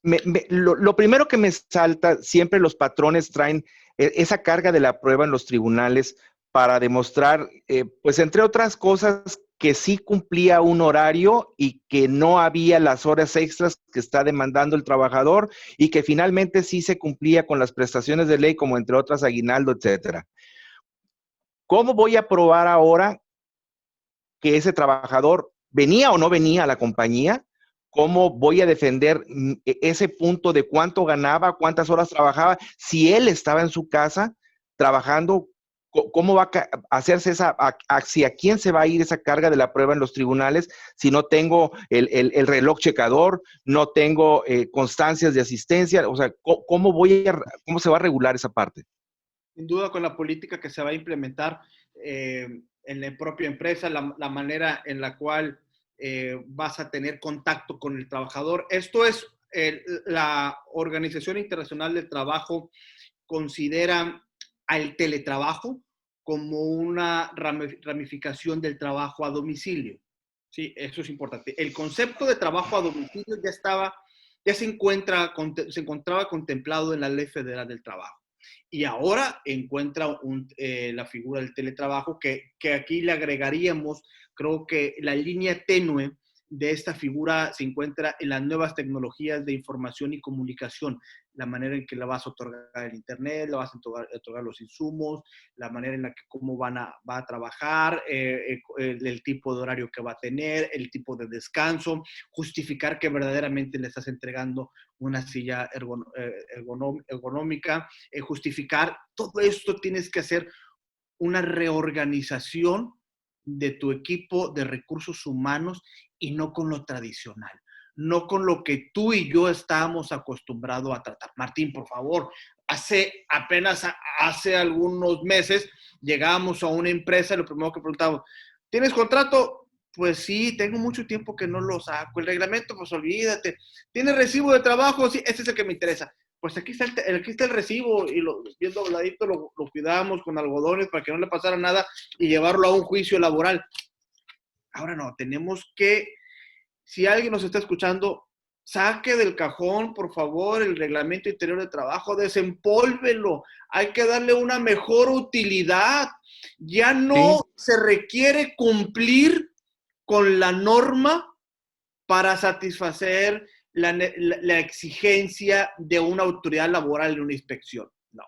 lo primero que me salta, siempre los patrones traen esa carga de la prueba en los tribunales para demostrar, pues entre otras cosas, que sí cumplía un horario y que no había las horas extras que está demandando el trabajador y que finalmente sí se cumplía con las prestaciones de ley, como entre otras aguinaldo, etcétera. ¿Cómo voy a probar ahora que ese trabajador venía o no venía a la compañía? ¿Cómo voy a defender ese punto de cuánto ganaba, cuántas horas trabajaba? Si él estaba en su casa trabajando, ¿cómo va a hacerse hacia quién se va a ir esa carga de la prueba en los tribunales si no tengo el reloj checador, no tengo constancias de asistencia? O sea, ¿cómo se va a regular esa parte? Sin duda, con la política que se va a implementar en la propia empresa, la manera en la cual vas a tener contacto con el trabajador. Esto es, la Organización Internacional del Trabajo considera al teletrabajo como una ramificación del trabajo a domicilio. Sí, eso es importante. El concepto de trabajo a domicilio ya se encontraba contemplado en la Ley Federal del Trabajo. Y ahora encuentra la figura del teletrabajo que aquí le agregaríamos Creo que la línea tenue de esta figura se encuentra en las nuevas tecnologías de información y comunicación, la manera en que la vas a otorgar el Internet, la vas a otorgar los insumos, la manera en la que cómo va a trabajar, el tipo de horario que va a tener, el tipo de descanso, justificar que verdaderamente le estás entregando una silla ergonómica, justificar, todo esto tienes que hacer una reorganización de tu equipo de recursos humanos y no con lo tradicional, no con lo que tú y yo estábamos acostumbrados a tratar. Martín, por favor, hace algunos meses llegábamos a una empresa y lo primero que preguntábamos, ¿tienes contrato? Pues sí, tengo mucho tiempo que no lo saco. El reglamento, pues olvídate. ¿Tienes recibo de trabajo? Sí, ese es el que me interesa. Pues aquí está el recibo y bien dobladito lo cuidamos con algodones para que no le pasara nada y llevarlo a un juicio laboral. Ahora no, tenemos que, si alguien nos está escuchando, saque del cajón, por favor, el reglamento interior de trabajo, desempólvelo, hay que darle una mejor utilidad. Ya no Sí, se requiere cumplir con la norma para satisfacer la exigencia de una autoridad laboral en una inspección. No.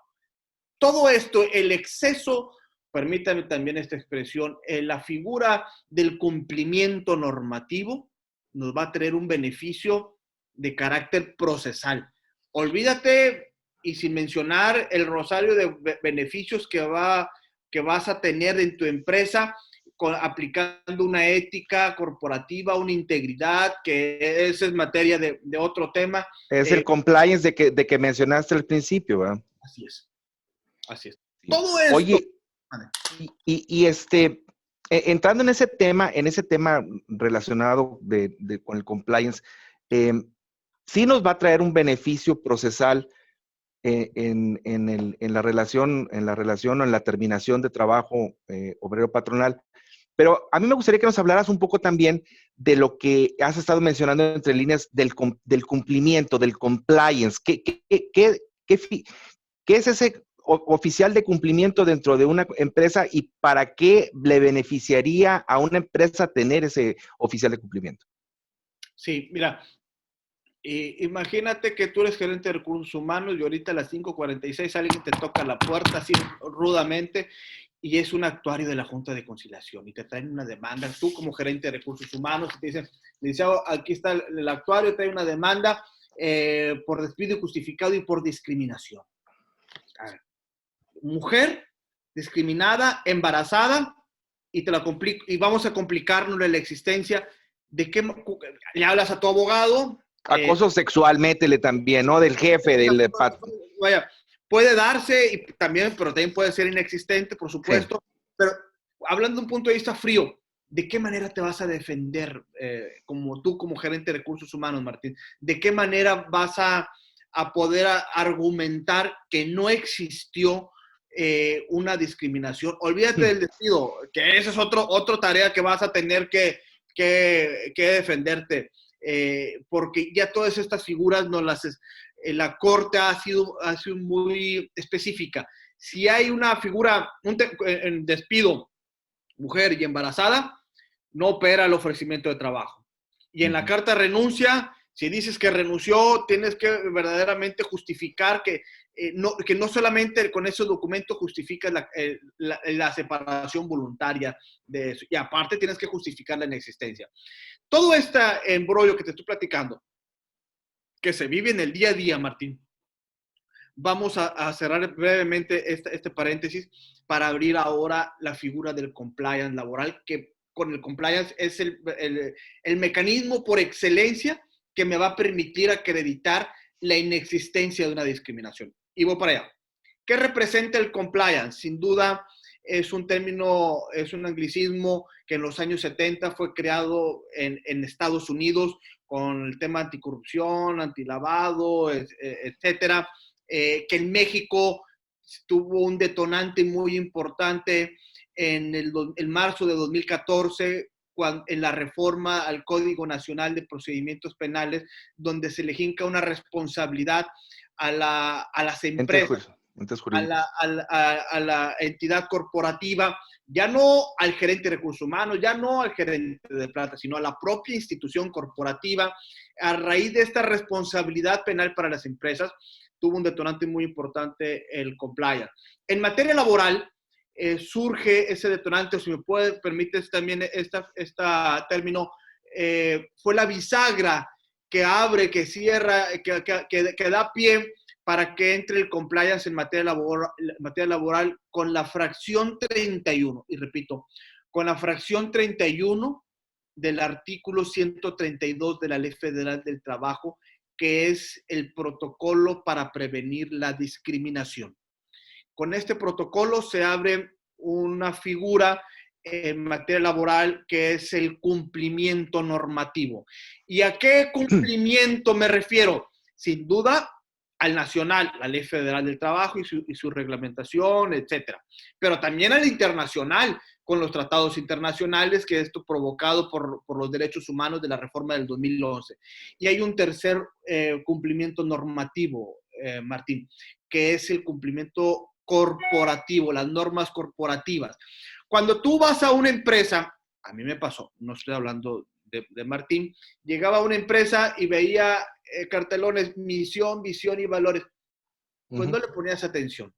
Todo esto, el exceso, permítame también esta expresión, la figura del cumplimiento normativo nos va a traer un beneficio de carácter procesal. Olvídate, y sin mencionar el rosario de beneficios que vas a tener en tu empresa, aplicando una ética corporativa, una integridad, que esa es materia de otro tema. es el compliance de que mencionaste al principio, ¿verdad? Así es, así es. Sí. Todo esto. Oye, entrando en ese tema relacionado con el compliance, sí nos va a traer un beneficio procesal en la relación o en la terminación de trabajo obrero patronal. Pero a mí me gustaría que nos hablaras un poco también de lo que has estado mencionando entre líneas del cumplimiento, del compliance. ¿Qué es ese oficial de cumplimiento dentro de una empresa y para qué le beneficiaría a una empresa tener ese oficial de cumplimiento? Sí, mira, imagínate que tú eres gerente de recursos humanos y ahorita a las 5:46 alguien te toca la puerta así rudamente y es un actuario de la Junta de Conciliación y te traen una demanda. Tú como gerente de recursos humanos te dicen, licenciado, aquí está el actuario, trae una demanda por despido injustificado y por discriminación. Mujer discriminada, embarazada, y vamos a complicarnos la existencia. ¿De qué le hablas a tu abogado? Acoso sexual, métele también, ¿no? Del jefe, Vaya, puede darse, pero también puede ser inexistente, por supuesto. Sí. Pero hablando de un punto de vista frío, ¿de qué manera te vas a defender como gerente de recursos humanos, Martín? ¿De qué manera vas a poder argumentar que no existió una discriminación? Olvídate del despido, que esa es otra tarea que vas a tener que defenderte. Porque ya todas estas figuras la Corte ha sido muy específica. Si hay una figura, en despido, mujer y embarazada, no opera el ofrecimiento de trabajo. Y en la carta de renuncia, si dices que renunció, tienes que verdaderamente justificar que no solamente con ese documento justificas la separación voluntaria de eso, y aparte tienes que justificar la inexistencia. Todo este embrollo que te estoy platicando, que se vive en el día a día, Martín, vamos a cerrar brevemente este paréntesis para abrir ahora la figura del compliance laboral, que con el compliance es el mecanismo por excelencia que me va a permitir acreditar la inexistencia de una discriminación. Y voy para allá. ¿Qué representa el compliance? Sin duda es un término, es un anglicismo que en los años 70 fue creado en Estados Unidos con el tema anticorrupción, antilavado, etcétera, que en México tuvo un detonante muy importante en marzo de 2014, en la reforma al Código Nacional de Procedimientos Penales, donde se le hinca una responsabilidad a las empresas, a la entidad corporativa ya no al gerente de recursos humanos, ya no al gerente de planta, sino a la propia institución corporativa, a raíz de esta responsabilidad penal para las empresas, tuvo un detonante muy importante el compliance. En materia laboral, surge ese detonante, o si me permites también este término, fue la bisagra que abre, que cierra, que da pie para que entre el compliance en materia laboral con la fracción 31, y repito, con la fracción 31 del artículo 132 de la Ley Federal del Trabajo, que es el protocolo para prevenir la discriminación. Con este protocolo se abre una figura en materia laboral que es el cumplimiento normativo. ¿Y a qué cumplimiento me refiero? Sin duda al nacional, la Ley Federal del Trabajo y su reglamentación, etcétera. Pero también al internacional, con los tratados internacionales, que esto provocado por los derechos humanos de la reforma del 2011. Y hay un tercer cumplimiento normativo, Martín, que es el cumplimiento corporativo, las normas corporativas. Cuando tú vas a una empresa, a mí me pasó, no estoy hablando de Martín, llegaba a una empresa y veía cartelones, misión, visión y valores, pues no le ponías atención.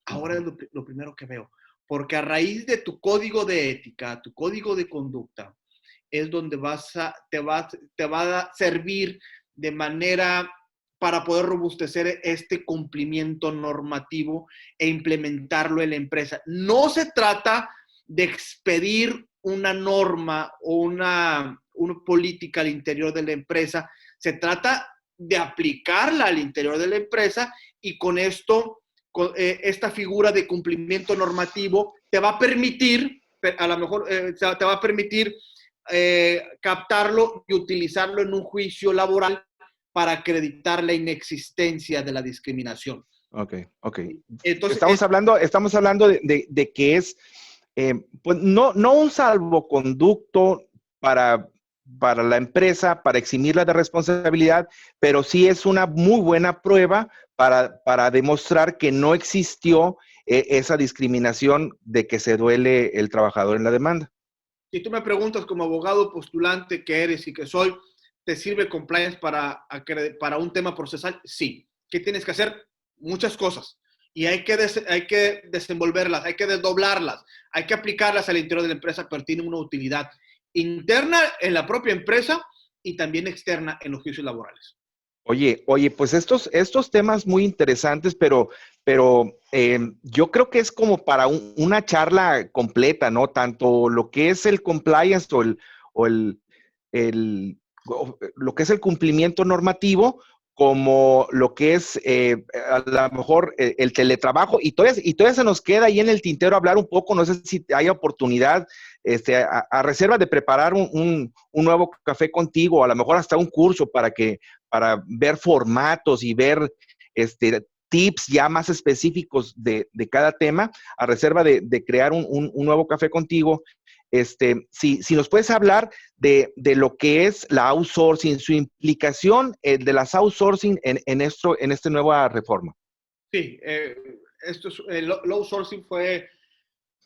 Ahora es lo primero que veo, porque a raíz de tu código de ética, tu código de conducta, es donde te va a servir de manera para poder robustecer este cumplimiento normativo e implementarlo en la empresa. No se trata de expedir una norma o una política al interior de la empresa, se trata de aplicarla al interior de la empresa, y con esto, esta figura de cumplimiento normativo te va a permitir, a lo mejor te va a permitir captarlo y utilizarlo en un juicio laboral para acreditar la inexistencia de la discriminación. Ok, ok. Entonces, estamos hablando de que es, pues no un salvoconducto para la empresa, para eximirla de responsabilidad, pero sí es una muy buena prueba para demostrar que no existió esa discriminación de que se duele el trabajador en la demanda. Si tú me preguntas como abogado postulante que eres y que soy, ¿te sirve compliance para un tema procesal? Sí. ¿Qué tienes que hacer? Muchas cosas. Y hay que desenvolverlas, hay que desdoblarlas, hay que aplicarlas al interior de la empresa, pero tiene una utilidad interna en la propia empresa y también externa en los juicios laborales. Oye, pues estos temas muy interesantes, pero yo creo que es como para una charla completa, ¿no? Tanto lo que es el compliance o lo que es el cumplimiento normativo, como lo que es a lo mejor el teletrabajo, y todavía se nos queda ahí en el tintero hablar un poco, no sé si hay oportunidad, a reserva de preparar un nuevo café contigo, a lo mejor hasta un curso para ver formatos y ver tips ya más específicos de cada tema, a reserva de crear un nuevo café contigo. Si nos puedes hablar de lo que es la outsourcing, su implicación de las outsourcing en esta nueva reforma. Sí, el outsourcing fue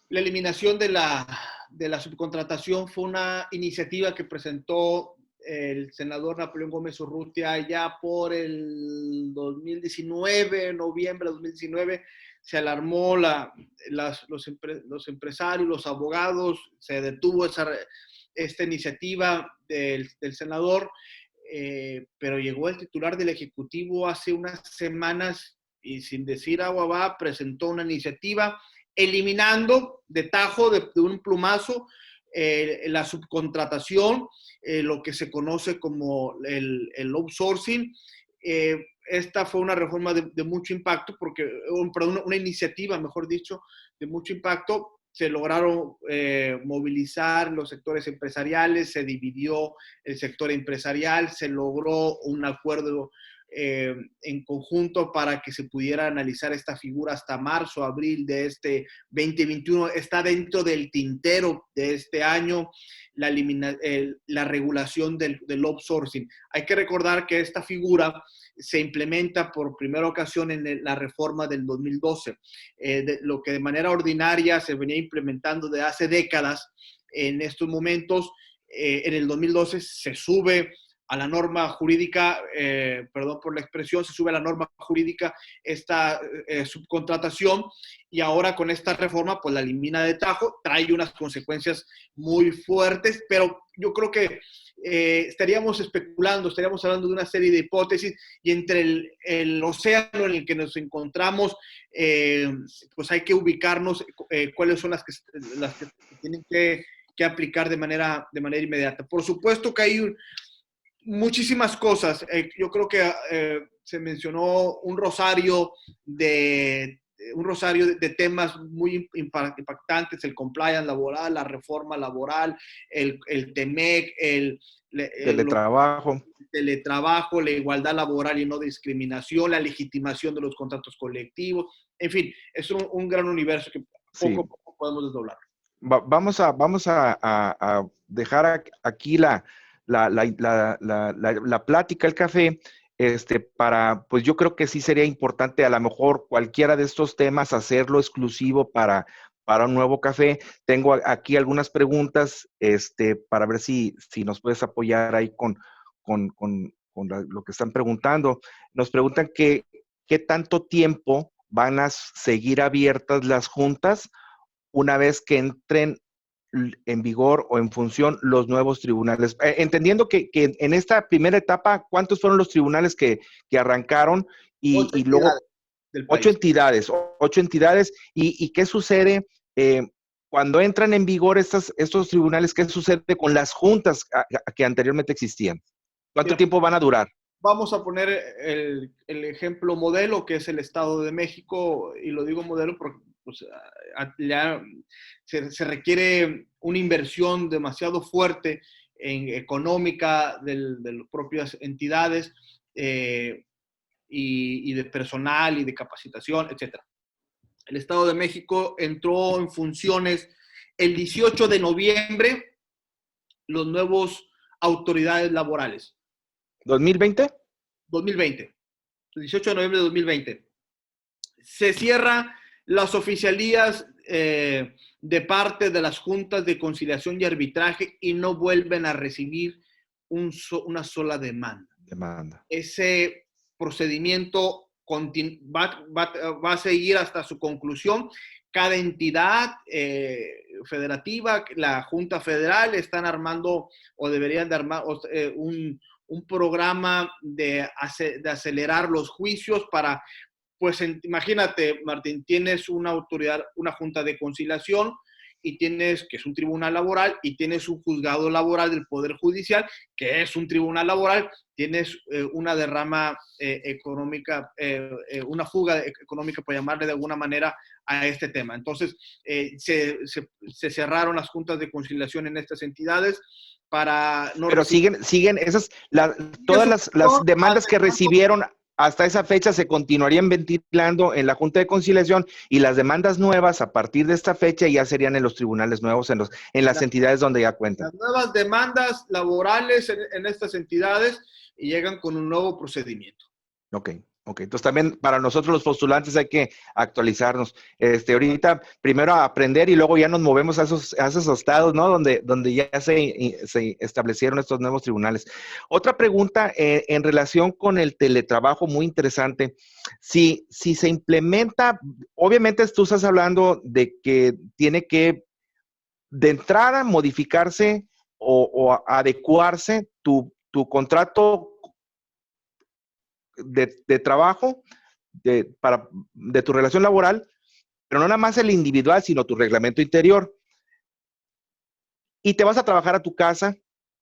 la eliminación de la subcontratación, fue una iniciativa que presentó el senador Napoleón Gómez Urrutia ya por el 2019, noviembre de 2019. Se alarmó los empresarios, los abogados, se detuvo esta iniciativa del senador, pero llegó el titular del Ejecutivo hace unas semanas y sin decir agua va, presentó una iniciativa eliminando de tajo, de un plumazo, la subcontratación, lo que se conoce como el outsourcing. Esta fue una reforma de mucho impacto, perdón, una iniciativa, mejor dicho, de mucho impacto. Se lograron movilizar los sectores empresariales, se dividió el sector empresarial, se logró un acuerdo en conjunto para que se pudiera analizar esta figura hasta marzo, abril de este 2021. Está dentro del tintero de este año la regulación del outsourcing. Hay que recordar que esta figura se implementa por primera ocasión en la reforma del 2012, lo que de manera ordinaria se venía implementando de hace décadas. En estos momentos, en el 2012 se sube a la norma jurídica, perdón por la expresión, se sube a la norma jurídica esta subcontratación, y ahora con esta reforma pues la elimina de tajo, trae unas consecuencias muy fuertes, pero yo creo que estaríamos especulando, estaríamos hablando de una serie de hipótesis, y entre el océano en el que nos encontramos, pues hay que ubicarnos cuáles son las que tienen que aplicar de manera inmediata. Por supuesto que hay muchísimas cosas. Yo creo que se mencionó un rosario de temas muy impactantes: el compliance laboral, la reforma laboral, el TEMEC, Teletrabajo. teletrabajo, la igualdad laboral y no discriminación, la legitimación de los contratos colectivos. En fin, es un gran universo que poco a poco podemos desdoblar. Vamos a dejar aquí la plática, el café, para, pues yo creo que sí sería importante a lo mejor cualquiera de estos temas hacerlo exclusivo para un nuevo café. Tengo aquí algunas preguntas, para ver si nos puedes apoyar ahí con lo que están preguntando. Nos preguntan qué tanto tiempo van a seguir abiertas las juntas una vez que entren en vigor o en función los nuevos tribunales. Entendiendo que en esta primera etapa, ¿cuántos fueron los tribunales que arrancaron? Y luego, 8 entidades. ¿Y qué sucede cuando entran en vigor estos tribunales? ¿Qué sucede con las juntas que anteriormente existían? ¿Cuánto tiempo van a durar? Vamos a poner el ejemplo modelo, que es el Estado de México, y lo digo modelo porque pues, ya se requiere una inversión demasiado fuerte económica de las propias entidades, y de personal y de capacitación, etc. El Estado de México entró en funciones el 18 de noviembre, los nuevos autoridades laborales. ¿2020? 2020. El 18 de noviembre de 2020. Se cierran las oficialías de parte de las juntas de conciliación y arbitraje y no vuelven a recibir una sola demanda. Ese procedimiento va a seguir hasta su conclusión. Cada entidad federativa, la Junta Federal, están armando o deberían de armar un programa de acelerar los juicios para, pues imagínate, Martín, tienes una autoridad, una junta de conciliación, y tienes, que es un tribunal laboral, y tienes un juzgado laboral del Poder Judicial, que es un tribunal laboral, tienes una derrama económica, una fuga económica, por llamarle de alguna manera, a este tema. Entonces, se cerraron las juntas de conciliación en estas entidades para no... Pero siguen esas, todas las demandas que recibieron hasta esa fecha se continuarían ventilando en la Junta de Conciliación, y las demandas nuevas a partir de esta fecha ya serían en los tribunales nuevos, en las entidades donde ya cuentan. Las nuevas demandas laborales en estas entidades, y llegan con un nuevo procedimiento. Ok. Entonces también para nosotros los postulantes hay que actualizarnos. Ahorita primero a aprender y luego ya nos movemos a esos estados, ¿no? Donde ya se establecieron estos nuevos tribunales. Otra pregunta en relación con el teletrabajo, muy interesante. Si se implementa, obviamente tú estás hablando de que tiene que de entrada modificarse o adecuarse tu contrato de trabajo, de tu relación laboral, pero no nada más el individual, sino tu reglamento interior. Y te vas a trabajar a tu casa,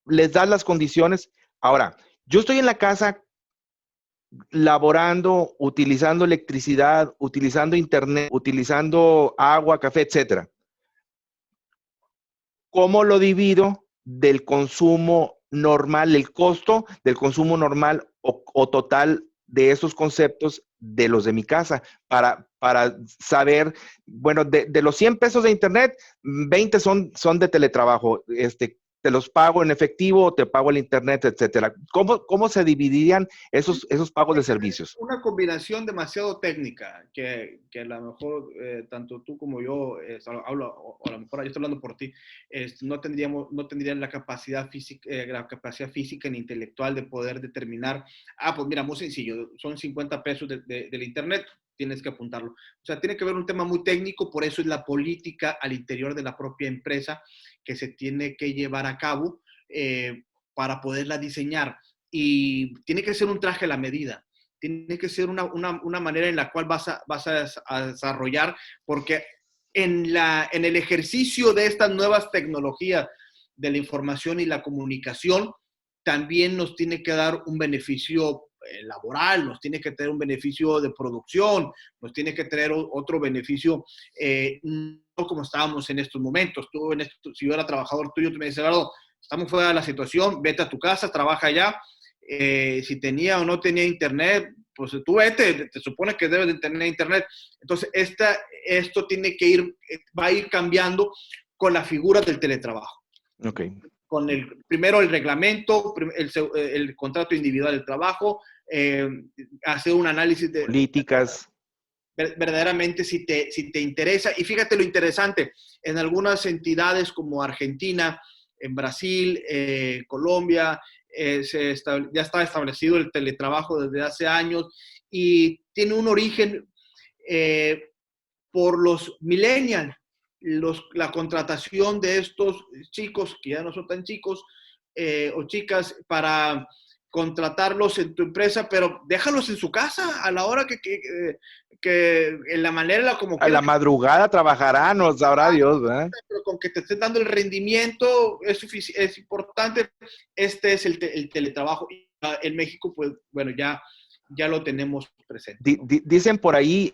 les das las condiciones. Ahora, yo estoy en la casa laborando, utilizando electricidad, utilizando internet, utilizando agua, café, etcétera. ¿Cómo lo divido del consumo normal, el costo del consumo normal o total de esos conceptos de los de mi casa para saber, bueno, de los 100 pesos de internet, 20 son de teletrabajo, te los pago en efectivo, o te pago el internet, etcétera. ¿Cómo se dividirían esos pagos de servicios? Una combinación demasiado técnica que a lo mejor tanto tú como yo hablo, o a lo mejor yo estoy hablando por ti, no tendrían la capacidad física ni intelectual de poder determinar, pues mira, muy sencillo, son 50 pesos del internet, tienes que apuntarlo. O sea, tiene que ver un tema muy técnico, por eso es la política al interior de la propia empresa que se tiene que llevar a cabo para poderla diseñar. Y tiene que ser un traje a la medida, tiene que ser una manera en la cual vas a desarrollar, porque en el ejercicio de estas nuevas tecnologías de la información y la comunicación, también nos tiene que dar un beneficio laboral, nos tiene que tener un beneficio de producción, nos tiene que traer otro beneficio, no como estábamos en estos momentos. Si yo era trabajador tuyo, tú me dices, Eduardo, estamos fuera de la situación, vete a tu casa, trabaja allá. Si tenía o no tenía internet, pues tú vete, te supone que debes de tener internet. Entonces, esto va a ir cambiando con la figura del teletrabajo. Okay. Con primero el reglamento, el contrato individual del trabajo, hacer un análisis de políticas. Verdaderamente si te interesa. Y fíjate lo interesante, en algunas entidades como Argentina, en Brasil, Colombia, ya está establecido el teletrabajo desde hace años y tiene un origen por los millennials, la contratación de estos chicos, que ya no son tan chicos, o chicas, para contratarlos en tu empresa, pero déjalos en su casa a la hora que en la manera como A la madrugada trabajarán, no sabrá Dios, ¿verdad? Pero con que te estés dando el rendimiento es importante. Este es el teletrabajo. En México, pues, bueno, ya lo tenemos presente, ¿no? Dicen por ahí,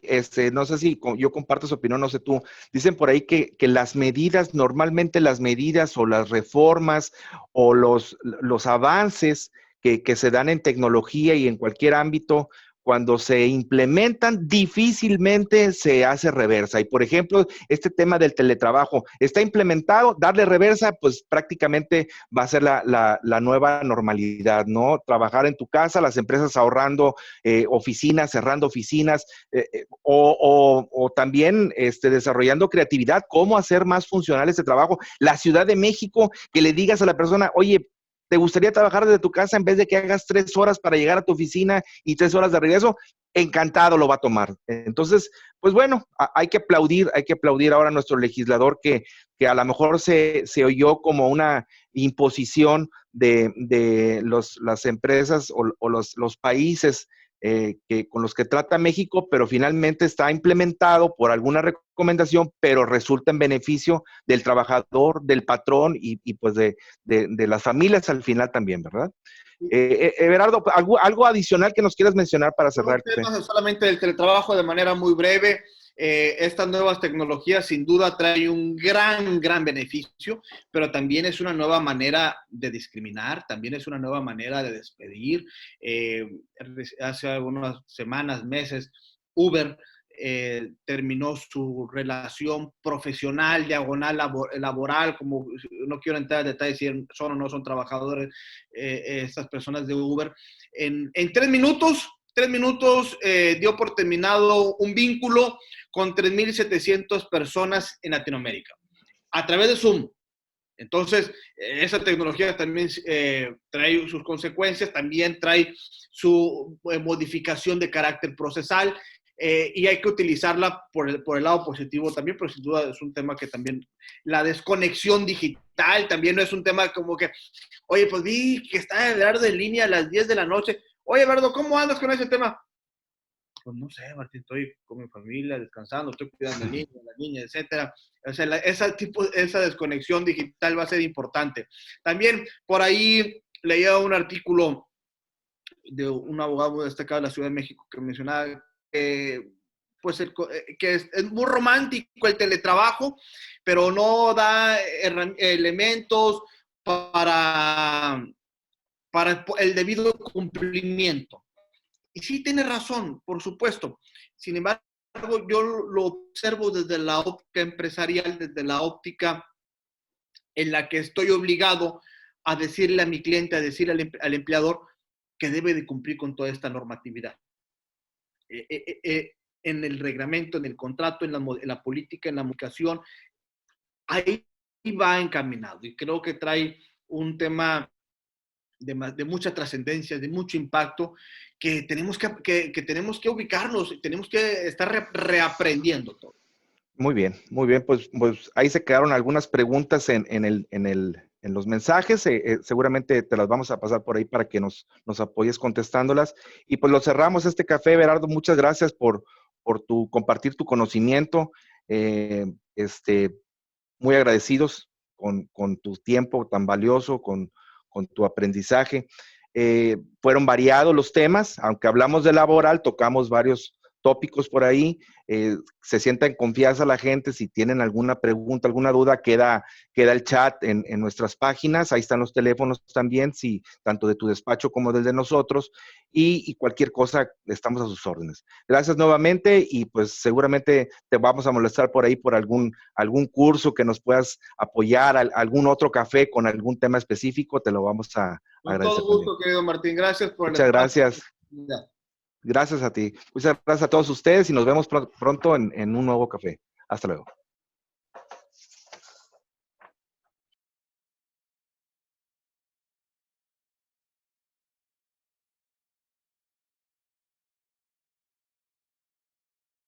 no sé si yo comparto su opinión, no sé tú, dicen por ahí que las medidas, normalmente las medidas o las reformas o los avances que se dan en tecnología y en cualquier ámbito, cuando se implementan, difícilmente se hace reversa. Y por ejemplo, este tema del teletrabajo está implementado, darle reversa, pues prácticamente va a ser la nueva normalidad, ¿no? Trabajar en tu casa, las empresas ahorrando oficinas, cerrando oficinas, o también desarrollando creatividad, cómo hacer más funcional este trabajo. La Ciudad de México, que le digas a la persona, oye, ¿te gustaría trabajar desde tu casa en vez de que hagas 3 horas para llegar a tu oficina y 3 horas de regreso? Encantado lo va a tomar. Entonces, pues bueno, hay que aplaudir ahora a nuestro legislador que a lo mejor se oyó como una imposición de las empresas o los países con los que trata México, pero finalmente está implementado por alguna recomendación, pero resulta en beneficio del trabajador, del patrón y pues de las familias al final también, ¿verdad? Everardo, ¿algo adicional que nos quieras mencionar para cerrar el café? Solamente del teletrabajo de manera muy breve. Estas nuevas tecnologías sin duda traen un gran beneficio, pero también es una nueva manera de discriminar, también es una nueva manera de despedir. Hace algunas semanas, meses, Uber terminó su relación profesional, diagonal, laboral, como no quiero entrar en detalles si son o no son trabajadores estas personas de Uber. En 3 minutos dio por terminado un vínculo con 3,700 personas en Latinoamérica, a través de Zoom. Entonces, esa tecnología también trae sus consecuencias, también trae su modificación de carácter procesal, y hay que utilizarla por el lado positivo también, pero sin duda es un tema que también, la desconexión digital también no es un tema como que, oye, pues vi que está el horario de línea a las 10 de la noche. Oye, Berdo, ¿cómo andas con ese tema? Pues no sé, Martín, estoy con mi familia, descansando, estoy cuidando al niño, a la niña, etcétera. O sea, esa desconexión digital va a ser importante. También por ahí leía un artículo de un abogado destacado de la Ciudad de México que mencionaba pues que es muy romántico el teletrabajo, pero no da elementos para el debido cumplimiento. Y sí tiene razón, por supuesto. Sin embargo, yo lo observo desde la óptica empresarial, desde la óptica en la que estoy obligado a decirle a mi cliente, a decirle al empleador que debe de cumplir con toda esta normatividad. En el reglamento, en el contrato, en la política, en la comunicación, ahí va encaminado. Y creo que trae un tema de mucha trascendencia, de mucho impacto, que tenemos tenemos que ubicarnos, tenemos que estar reaprendiendo todo. Muy bien, pues ahí se quedaron algunas preguntas en los mensajes, seguramente te las vamos a pasar por ahí para que nos apoyes contestándolas. Y pues lo cerramos este café, Berardo, muchas gracias por compartir tu conocimiento, muy agradecidos con tu tiempo tan valioso, con tu aprendizaje. Fueron variados los temas, aunque hablamos de laboral, tocamos varios tópicos por ahí. Se sienta en confianza la gente. Si tienen alguna pregunta, alguna duda, queda el chat en nuestras páginas. Ahí están los teléfonos también, tanto de tu despacho como del de nosotros. Y cualquier cosa, estamos a sus órdenes. Gracias nuevamente y pues seguramente te vamos a molestar por ahí por algún curso que nos puedas apoyar, algún otro café con algún tema específico, te lo vamos a Con agradecer todo también. gusto, querido Martín. Gracias por el Muchas espacio. gracias. Gracias a ti. Muchas gracias a todos ustedes y nos vemos pronto en un nuevo café. Hasta luego.